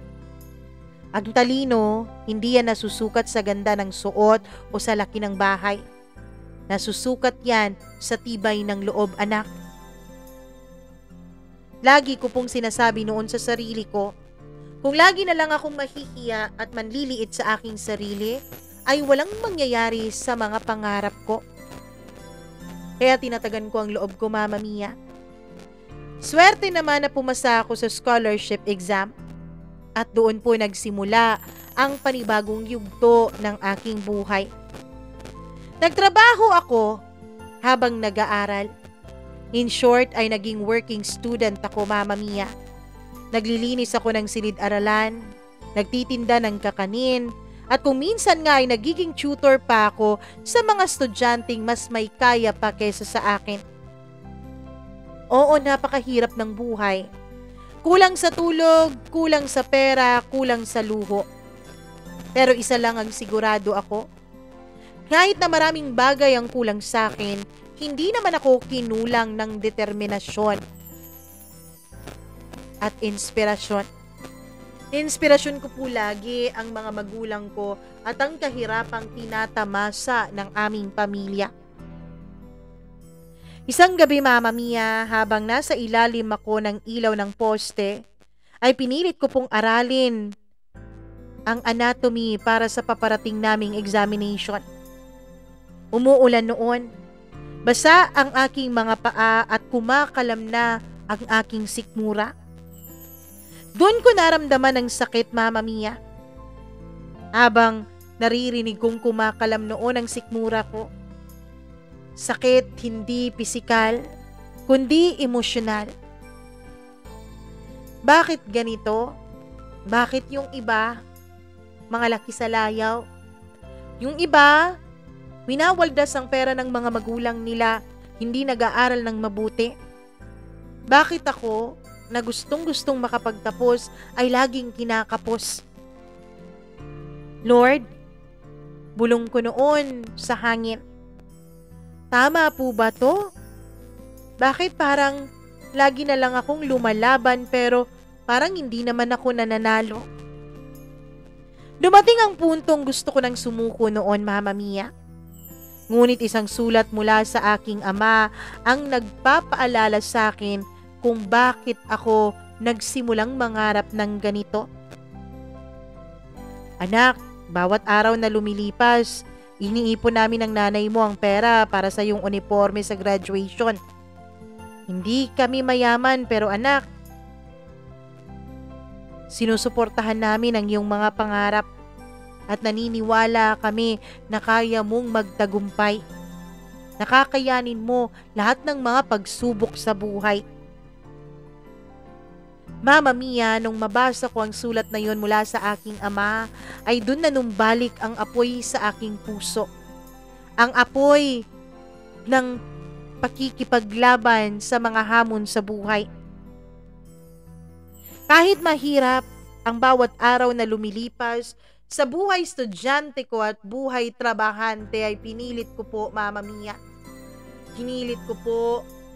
Ang talino, hindi yan nasusukat sa ganda ng suot o sa laki ng bahay. Nasusukat yan sa tibay ng loob, anak. Lagi ko pong sinasabi noon sa sarili ko, kung lagi na lang akong mahihiya at manliliit sa aking sarili, ay walang mangyayari sa mga pangarap ko. Kaya tinatagan ko ang loob ko, Mama Mia. Swerte naman na pumasa ako sa scholarship exam at doon po nagsimula ang panibagong yugto ng aking buhay. Nagtrabaho ako habang nag-aaral. In short, ay naging working student ako, Mama Mia. Naglilinis ako ng silid-aralan, nagtitinda ng kakanin, at kung minsan nga ay nagiging tutor pa ako sa mga estudyanteng mas may kaya pa kesa sa akin. Oo, napakahirap ng buhay. Kulang sa tulog, kulang sa pera, kulang sa luho. Pero isa lang ang sigurado ako. Kahit na maraming bagay ang kulang sa akin, hindi naman ako kinulang ng determinasyon at inspirasyon. Inspirasyon ko po lagi ang mga magulang ko at ang kahirapang tinatamasa ng aming pamilya. Isang gabi, Mama Mia, habang nasa ilalim ako ng ilaw ng poste, ay pinilit ko pong aralin ang anatomy para sa paparating naming examination. Umuulan noon. Basa ang aking mga paa at kumakalam na ang aking sikmura. Doon ko naramdaman ang sakit, Mama Mia. Habang naririnig kong kumakalam noon ang sikmura ko. Sakit hindi pisikal, kundi emosyonal. Bakit ganito? Bakit yung iba, mga laki sa layaw? Yung iba, winawaldas ang pera ng mga magulang nila, hindi nag-aaral ng mabuti. Bakit ako, na gustong-gustong makapagtapos, ay laging kinakapos? Lord, bulong ko noon sa hangin. Tama po ba to? Bakit parang lagi na lang akong lumalaban pero parang hindi naman ako nananalo? Dumating ang puntong gusto ko nang sumuko noon, Mama Mia. Ngunit isang sulat mula sa aking ama ang nagpapaalala sa akin kung bakit ako nagsimulang mangarap ng ganito. Anak, bawat araw na lumilipas, iniipon namin ng nanay mo ang pera para sa iyong uniforme sa graduation. Hindi kami mayaman pero anak, sinusuportahan namin ang iyong mga pangarap at naniniwala kami na kaya mong magtagumpay. Nakakayanin mo lahat ng mga pagsubok sa buhay. Mama Mia, nung mabasa ko ang sulat na yon mula sa aking ama, ay dun na numbalik ang apoy sa aking puso. Ang apoy ng pakikipaglaban sa mga hamon sa buhay. Kahit mahirap ang bawat araw na lumilipas, sa buhay estudyante ko at buhay trabahante ay pinilit ko po, Mama Mia. Pinilit ko po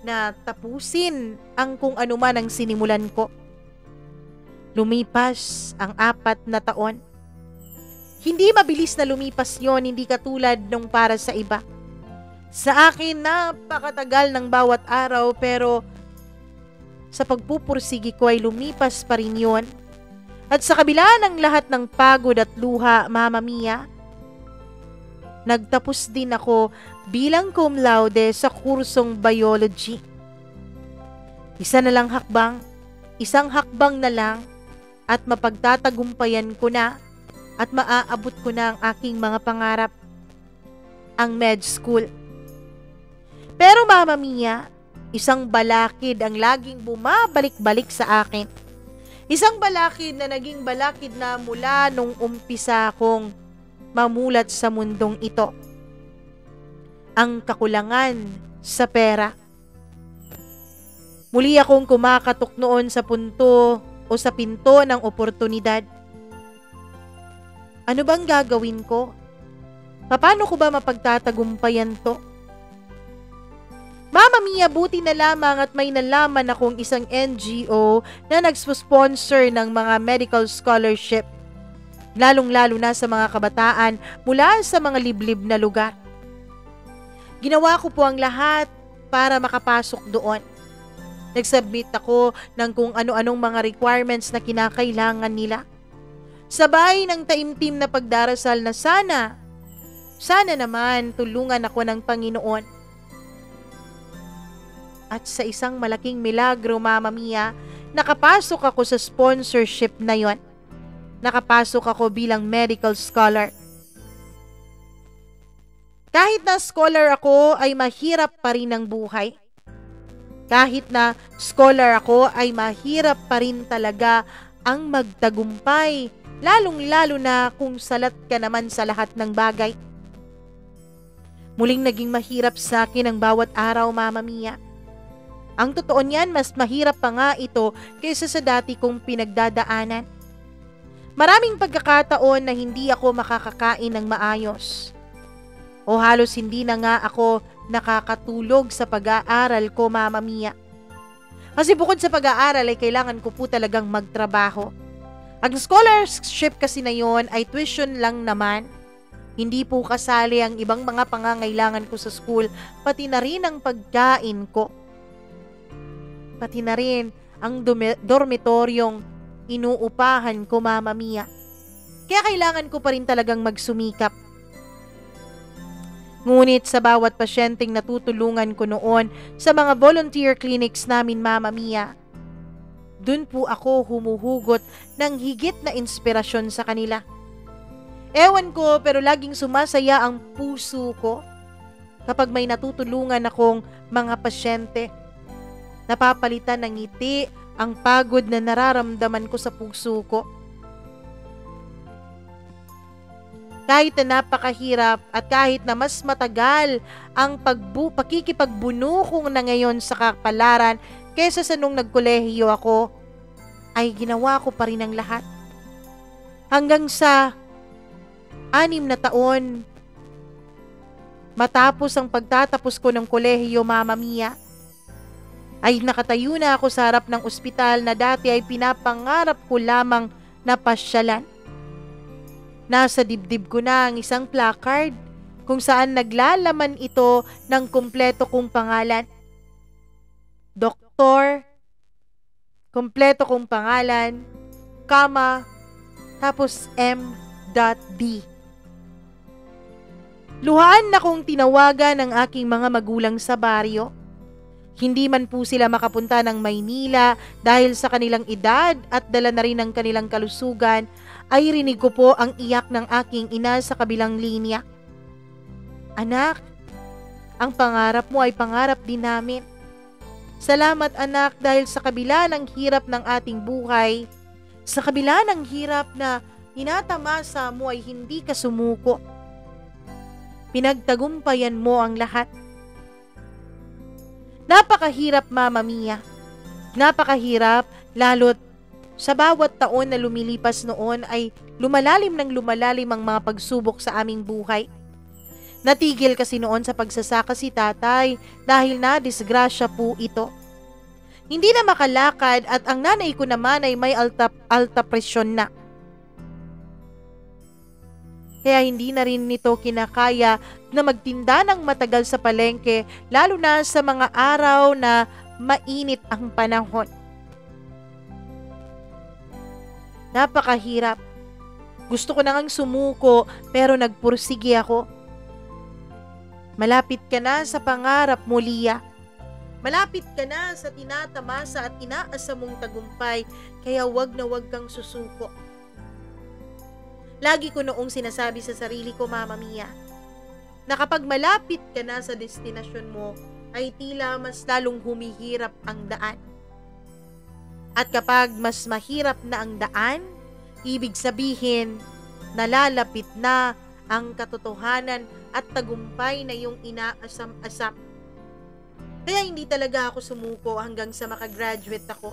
na tapusin ang kung ano man ang sinimulan ko. Lumipas ang 4 na taon. Hindi mabilis na lumipas yon, hindi katulad nung para sa iba. Sa akin, napakatagal ng bawat araw pero sa pagpupursigi ko ay lumipas pa rin yon. At sa kabila ng lahat ng pagod at luha, Mama Mia, nagtapos din ako bilang cum laude sa kursong biology. Isa na lang hakbang, isang hakbang na lang, at mapagtatagumpayan ko na at maaabot ko na ang aking mga pangarap, ang med school. Pero Mama Mia, isang balakid ang laging bumabalik-balik sa akin. Isang balakid na naging balakid na mula nung umpisa akong mamulat sa mundong ito. Ang kakulangan sa pera. Muli akong kumakatok noon sa punto o sa pinto ng oportunidad. Ano bang gagawin ko? Paano ko ba mapagtatagumpayan to? Mama Mama Mia, buti na lamang at may nalaman akong isang NGO na nagsponsor ng mga medical scholarship, lalong-lalo na sa mga kabataan mula sa mga liblib na lugar. Ginawa ko po ang lahat para makapasok doon. Nag-submit ako ng kung ano-anong mga requirements na kinakailangan nila. Sabay ng taimtim na pagdarasal na sana naman tulungan ako ng Panginoon. At sa isang malaking milagro, Mama Mia, nakapasok ako sa sponsorship na yon. Nakapasok ako bilang medical scholar. Kahit na scholar ako ay mahirap pa rin ang buhay. Kahit na scholar ako ay mahirap pa rin talaga ang magtagumpay, lalong-lalo na kung salat ka naman sa lahat ng bagay. Muling naging mahirap sa akin ang bawat araw, Mama Mia. Ang totoo niyan, mas mahirap pa nga ito kaysa sa dati kong pinagdadaanan. Maraming pagkakataon na hindi ako makakakain ng maayos. O halos hindi na nga ako nakakatulog sa pag-aaral ko, Mama Mia. Kasi bukod sa pag-aaral ay kailangan ko po talagang magtrabaho. Ang scholarship kasi na yon ay tuition lang naman. Hindi po kasali ang ibang mga pangangailangan ko sa school, pati na rin ang pagkain ko. Pati na rin ang dormitoryong inuupahan ko, Mama Mia. Kaya kailangan ko pa rin talagang magsumikap. Ngunit sa bawat pasyenteng natutulungan ko noon sa mga volunteer clinics namin, Mama Mia, dun po ako humuhugot ng higit na inspirasyon sa kanila. Ewan ko, pero laging sumasaya ang puso ko kapag may natutulungan akong mga pasyente. Napapalitan ng ngiti ang pagod na nararamdaman ko sa puso ko. Kahit na napakahirap at kahit na mas matagal ang pakikipagbuno ko na ngayon sa kapalaran kaysa sa nung nagkolehiyo ako, ay ginawa ko pa rin ang lahat. Hanggang sa 6 na taon, matapos ang pagtatapos ko ng kolehiyo, Mama Mia, ay nakatayo na ako sa harap ng ospital na dati ay pinapangarap ko lamang na pasyalan. Nasa dibdib ko na ang isang placard kung saan naglalaman ito ng kumpleto kong pangalan. Doktor, kumpleto kong pangalan, tapos M.D. Luhaan na kong tinawagan ng aking mga magulang sa baryo. Hindi man po sila makapunta ng Maynila dahil sa kanilang edad at dala na rin ng kanilang kalusugan, ay rinig ko po ang iyak ng aking ina sa kabilang linya. Anak, ang pangarap mo ay pangarap din namin. Salamat anak dahil sa kabila ng hirap ng ating buhay, sa kabila ng hirap na tinatamasa mo ay hindi ka sumuko. Pinagtagumpayan mo ang lahat. Napakahirap, Mama Mia. Napakahirap, lalo't sa bawat taon na lumilipas noon ay lumalalim ng lumalalim ang mga pagsubok sa aming buhay. Natigil kasi noon sa pagsasaka si tatay dahil na disgrasya po ito. Hindi na makalakad at ang nanay ko naman ay may alta presyon na. Kaya hindi na rin nito kinakaya na magtinda ng matagal sa palengke, lalo na sa mga araw na mainit ang panahon. Napakahirap. Gusto ko na ngang sumuko pero nagpursige ako. Malapit ka na sa pangarap mo, Lia. Malapit ka na sa tinatamasa at inaasa mong tagumpay, kaya wag na wag kang susuko. Lagi ko noong sinasabi sa sarili ko, Mama Mia, na kapag malapit ka na sa destinasyon mo, ay tila mas lalong humihirap ang daan. At kapag mas mahirap na ang daan, ibig sabihin, nalalapit na ang katotohanan at tagumpay na yung inaasam-asam. Kaya hindi talaga ako sumuko hanggang sa makagraduate ako.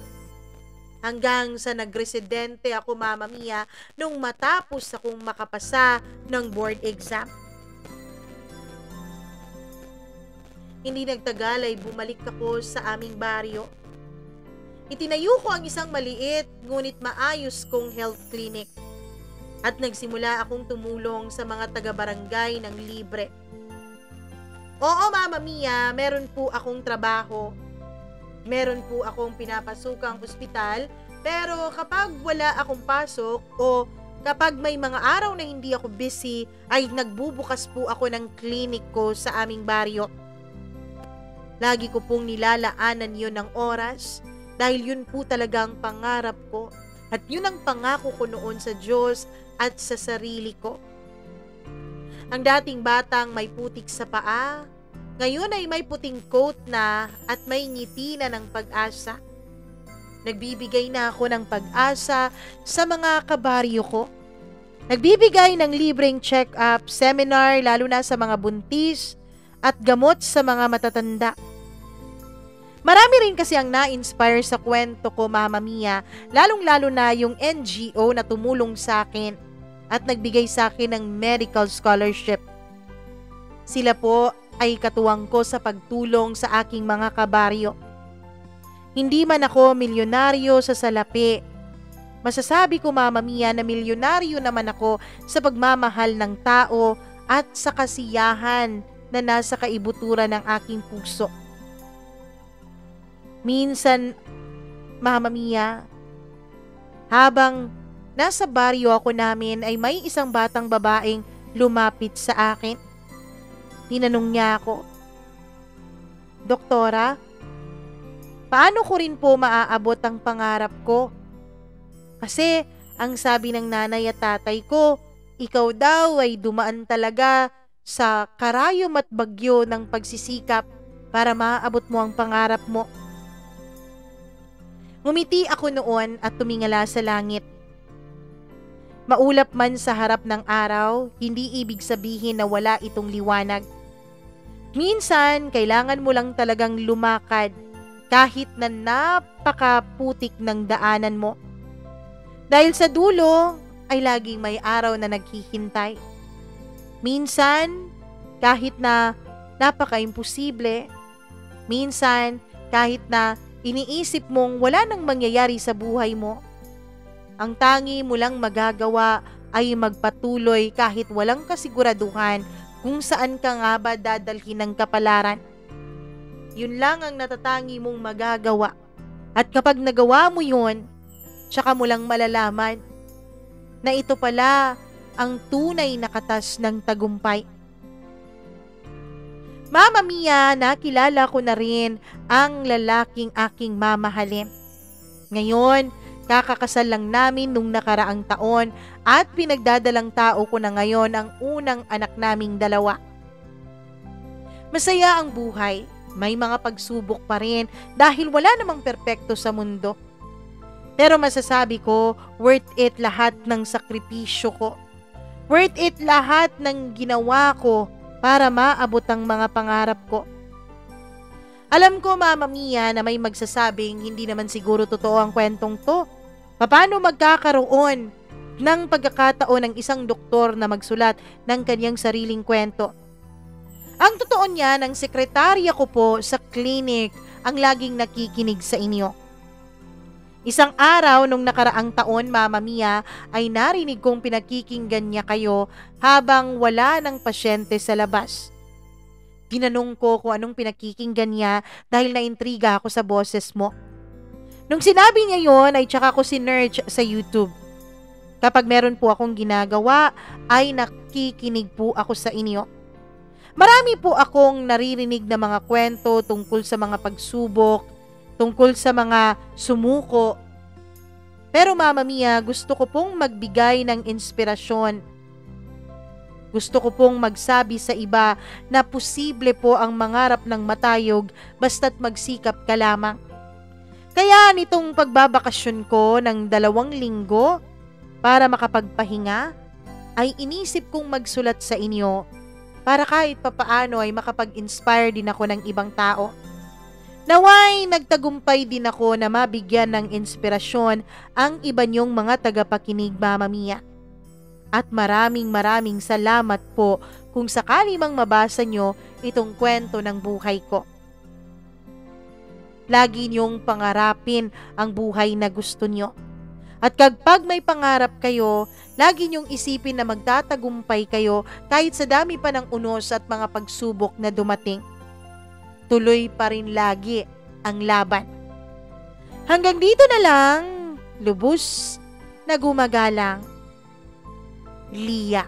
Hanggang sa nagresidente ako, Mama Mia, nung matapos akong makapasa ng board exam. Hindi nagtagal ay bumalik ako sa aming baryo. Itinayo ko ang isang maliit ngunit maayos kong health clinic at nagsimula akong tumulong sa mga taga-barangay ng libre. Oo, Mama Mia, meron po akong trabaho. Meron po akong pinapasukang ospital, pero kapag wala akong pasok o kapag may mga araw na hindi ako busy, ay nagbubukas po ako ng clinic ko sa aming baryo. Lagi ko pong nilalaanan yun ng oras dahil yun po talagang pangarap ko at yun ang pangako ko noon sa Diyos at sa sarili ko. Ang dating batang may putik sa paa, ngayon ay may puting coat na at may ngiti na ng pag-asa. Nagbibigay na ako ng pag-asa sa mga kabaryo ko. Nagbibigay ng libreng check-up, seminar lalo na sa mga buntis at gamot sa mga matatanda. Marami rin kasi ang na-inspire sa kwento ko, Mama Mia, lalong-lalo na yung NGO na tumulong sa akin at nagbigay sa akin ng medical scholarship. Sila po ay katuwang ko sa pagtulong sa aking mga kabaryo. Hindi man ako milyonaryo sa salapi. Masasabi ko, Mama Mia, na milyonaryo naman ako sa pagmamahal ng tao at sa kasiyahan na nasa kaibuturan ng aking puso. Minsan, Mama Mia, habang nasa baryo ako namin ay may isang batang babaeng lumapit sa akin. Tinanong niya ako, "Doktora, paano ko rin po maaabot ang pangarap ko? Kasi ang sabi ng nanay at tatay ko, ikaw daw ay dumaan talaga sa karayom at bagyo ng pagsisikap para maaabot mo ang pangarap mo." Ngumiti ako noon at tumingala sa langit. Maulap man sa harap ng araw, hindi ibig sabihin na wala itong liwanag. Minsan, kailangan mo lang talagang lumakad kahit na napakaputik ng daanan mo. Dahil sa dulo ay laging may araw na naghihintay. Minsan, kahit na napaka-imposible, minsan kahit na iniisip mong wala nang mangyayari sa buhay mo, ang tangi mo lang magagawa ay magpatuloy kahit walang kasiguraduhan kung saan ka nga ba dadalhin ng kapalaran. Yun lang ang natatangi mong magagawa. At kapag nagawa mo yun, tsaka mo lang malalaman na ito pala ang tunay na katas ng tagumpay. Mama Mia, nakilala ko na rin ang lalaking aking mamahalin. Ngayon, kakakasal lang namin nung nakaraang taon at pinagdadalang tao ko na ngayon ang unang anak naming dalawa. Masaya ang buhay, may mga pagsubok pa rin dahil wala namang perpekto sa mundo. Pero masasabi ko, worth it lahat ng sakripisyo ko. Worth it lahat ng ginawa ko para maabot ang mga pangarap ko. Alam ko, Mama Mia, na may magsasabing hindi naman siguro totoo ang kwentong to. Paano magkakaroon ng pagkakataon ng isang doktor na magsulat ng kanyang sariling kwento? Ang totoo niya, ng sekretarya ko po sa clinic ang laging nakikinig sa inyo. Isang araw nung nakaraang taon, Mama Mia, ay narinig kong pinakikinggan niya kayo habang wala ng pasyente sa labas. Tinanong ko kung anong pinakikinggan niya dahil naintriga ako sa boses mo. Nung sinabi niya yon ay tsaka ko sinearch sa YouTube. Kapag meron po akong ginagawa ay nakikinig po ako sa inyo. Marami po akong naririnig na mga kwento tungkol sa mga pagsubok, tungkol sa mga sumuko. Pero Mama Mia, gusto ko pong magbigay ng inspirasyon. Gusto ko pong magsabi sa iba na posible po ang mangarap ng matayog basta't magsikap ka lamang. Kaya nitong pagbabakasyon ko ng 2 linggo para makapagpahinga, ay inisip kong magsulat sa inyo para kahit papaano ay makapag-inspire din ako ng ibang tao. Naway nagtagumpay din ako na mabigyan ng inspirasyon ang iba niyong mga tagapakinig, Mama Mia. At maraming salamat po kung sakali mang mabasa nyo itong kwento ng buhay ko. Lagi niyong pangarapin ang buhay na gusto nyo. At kapag may pangarap kayo, lagi niyong isipin na magtatagumpay kayo kahit sa dami pa ng unos at mga pagsubok na dumating. Tuloy pa rin lagi ang laban. Hanggang dito na lang, lubos na gumagalang, Lia.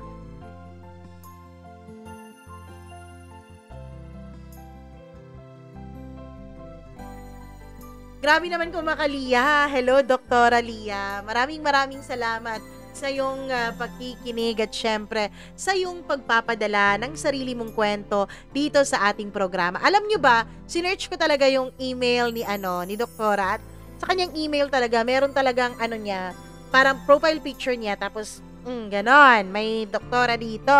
Grabe naman kung makalia. Hello, Doktora Lia. Maraming salamat sa iyong pagkikinig at syempre sa iyong pagpapadala ng sarili mong kwento dito sa ating programa. Alam nyo ba, sinearch ko talaga yung email ni Doktora at sa kanyang email talaga, meron talagang niya, parang profile picture niya tapos ganon, may doktora dito.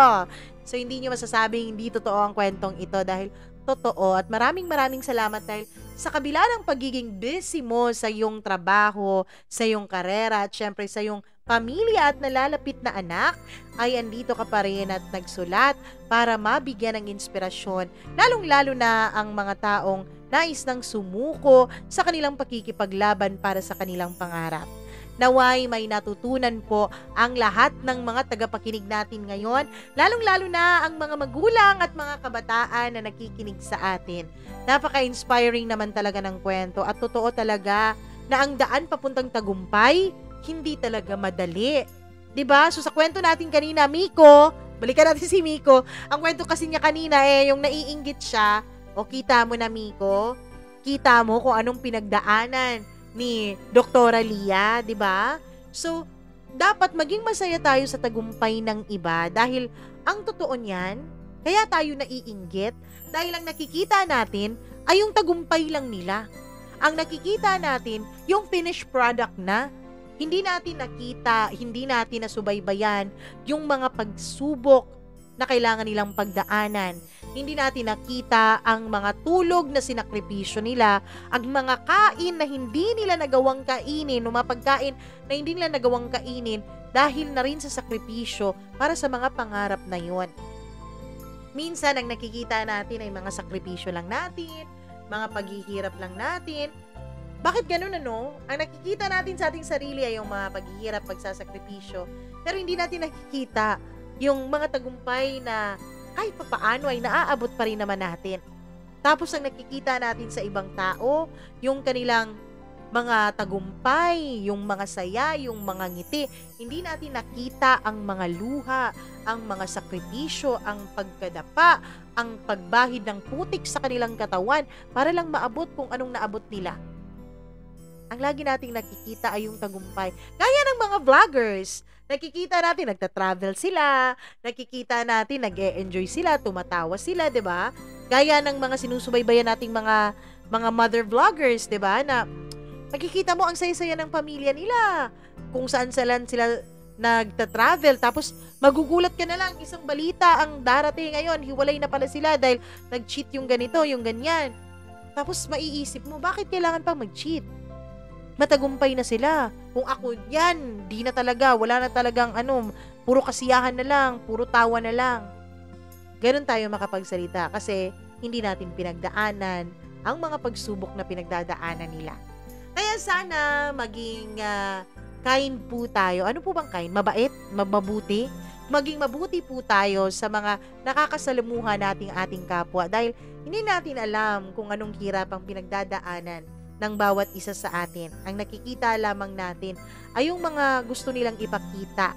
So hindi nyo masasabing hindi totoo ang kwentong ito dahil totoo at maraming salamat dahil sa kabila ng pagiging busy mo sa iyong trabaho, sa iyong karera at syempre sa iyong pamilya at nalalapit na anak, ay andito ka pa rin at nagsulat para mabigyan ng inspirasyon, lalong-lalo na ang mga taong nais nang sumuko sa kanilang pakikipaglaban para sa kanilang pangarap. Naway may natutunan po ang lahat ng mga tagapakinig natin ngayon, lalong-lalo na ang mga magulang at mga kabataan na nakikinig sa atin. Napaka-inspiring naman talaga ng kwento at totoo talaga na ang daan papuntang tagumpay, hindi talaga madali. 'Di ba? So sa kwento natin kanina, Miko, balikan natin si Miko. Ang kwento kasi niya kanina yung naiinggit siya. O kita mo na, Miko, kita mo kung anong pinagdaanan ni Doktora Lia, 'di ba? So, dapat maging masaya tayo sa tagumpay ng iba dahil ang totoo niyan, kaya tayo naiinggit dahil ang nakikita natin ay yung tagumpay lang nila. Ang nakikita natin yung finished product na. Hindi natin nakita, hindi natin nasubaybayan yung mga pagsubok na kailangan nilang pagdaanan. Hindi natin nakita ang mga tulog na sinakripisyo nila, ang mga kain na hindi nila nagawang kainin, o mga pagkain na hindi nila nagawang kainin dahil na rin sa sakripisyo para sa mga pangarap na yon. Minsan, ang nakikita natin ay mga sakripisyo lang natin, mga paghihirap lang natin. Bakit ganun Ang nakikita natin sa ating sarili ay yung mga paghihirap, pagsasakripisyo, pero hindi natin nakikita yung mga tagumpay na kahit papaano ay naaabot pa rin naman natin. Tapos ang nakikita natin sa ibang tao, yung kanilang mga tagumpay, yung mga saya, yung mga ngiti. Hindi natin nakita ang mga luha, ang mga sakripisyo, ang pagkadapa, ang pagbahid ng putik sa kanilang katawan para lang maabot kung anong naabot nila. Ang lagi nating nakikita ay yung tagumpay. Gaya ng mga vloggers. Nakikita natin, nagta-travel sila. Nakikita natin, nag-e-enjoy sila, tumatawa sila, 'di ba? Gaya ng mga sinusubaybayan nating mga mother vloggers, 'di ba? Na nakikita mo ang saya-saya ng pamilya nila. Kung saan sila nagta-travel. Tapos magugulat ka na lang, isang balita ang darating ngayon. Hiwalay na pala sila dahil nag-cheat yung ganito, yung ganyan. Tapos maiisip mo, bakit kailangan pa mag-cheat? Matagumpay na sila. Kung ako yan, di na talaga, wala na talagang puro kasiyahan na lang, puro tawa na lang. Ganun tayo makapagsalita kasi hindi natin pinagdaanan ang mga pagsubok na pinagdadaanan nila. Kaya sana maging kind po tayo. Ano po bang kind? Mabait? Mabuti? Maging mabuti po tayo sa mga nakakasalamuha nating ating kapwa dahil hindi natin alam kung anong hirap ang pinagdadaanan ng bawat isa sa atin. Ang nakikita lamang natin ay yung mga gusto nilang ipakita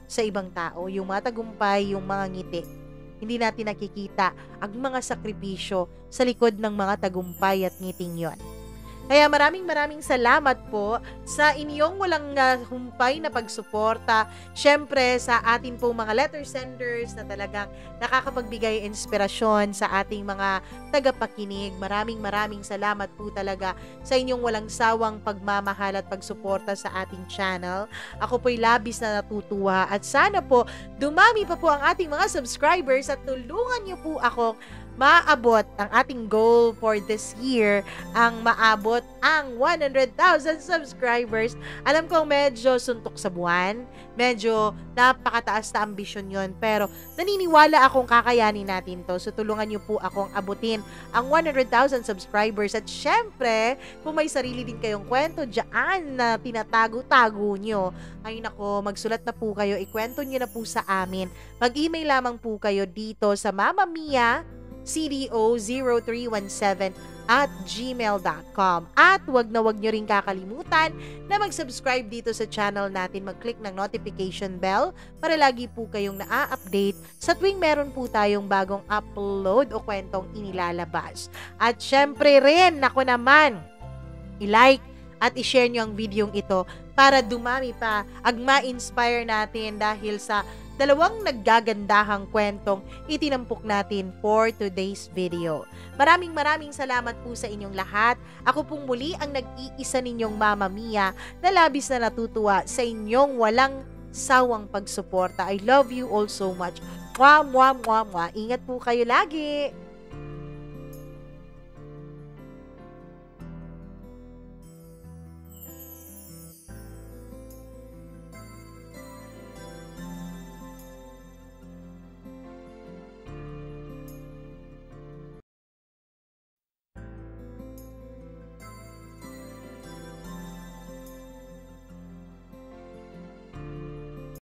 sa ibang tao, yung mga tagumpay, yung mga ngiti. Hindi natin nakikita ang mga sakripisyo sa likod ng mga tagumpay at ngiting yon. Kaya maraming salamat po sa inyong walang humpay na pagsuporta. Syempre sa atin po mga letter senders na talagang nakakapagbigay inspirasyon sa ating mga tagapakinig. Maraming salamat po talaga sa inyong walang sawang pagmamahal at pagsuporta sa ating channel. Ako po'y labis na natutuwa at sana po dumami pa po ang ating mga subscribers at tulungan niyo po ako maabot ang ating goal for this year, ang maabot ang 100,000 subscribers. Alam kong medyo suntok sa buwan, medyo napakataas na ambisyon yon, pero naniniwala akong kakayanin natin to. So tulungan niyo po akong abutin ang 100,000 subscribers. At syempre, kung may sarili din kayong kwento dyan na tinatago-tago nyo, ay nako, magsulat na po kayo, ikwento nyo na po sa amin. Mag-email lamang po kayo dito sa mamamia.cdo0317@gmail.com. At wag na wag nyo rin kakalimutan na mag-subscribe dito sa channel natin, mag-click ng notification bell para lagi po kayong naa-update sa tuwing meron po tayong bagong upload o kwentong inilalabas. At syempre rin, ako naman, i-like at i-share nyo ang videong ito para dumami pa ang ma-inspire natin dahil sa dalawang naggagandahang kwentong itinampok natin for today's video. Maraming salamat po sa inyong lahat. Ako pong muli ang nag-iisa ninyong Mama Mia na labis na natutuwa sa inyong walang sawang pagsuporta. I love you all so much. Mwah, mwah, mwah, mwah. Ingat po kayo lagi.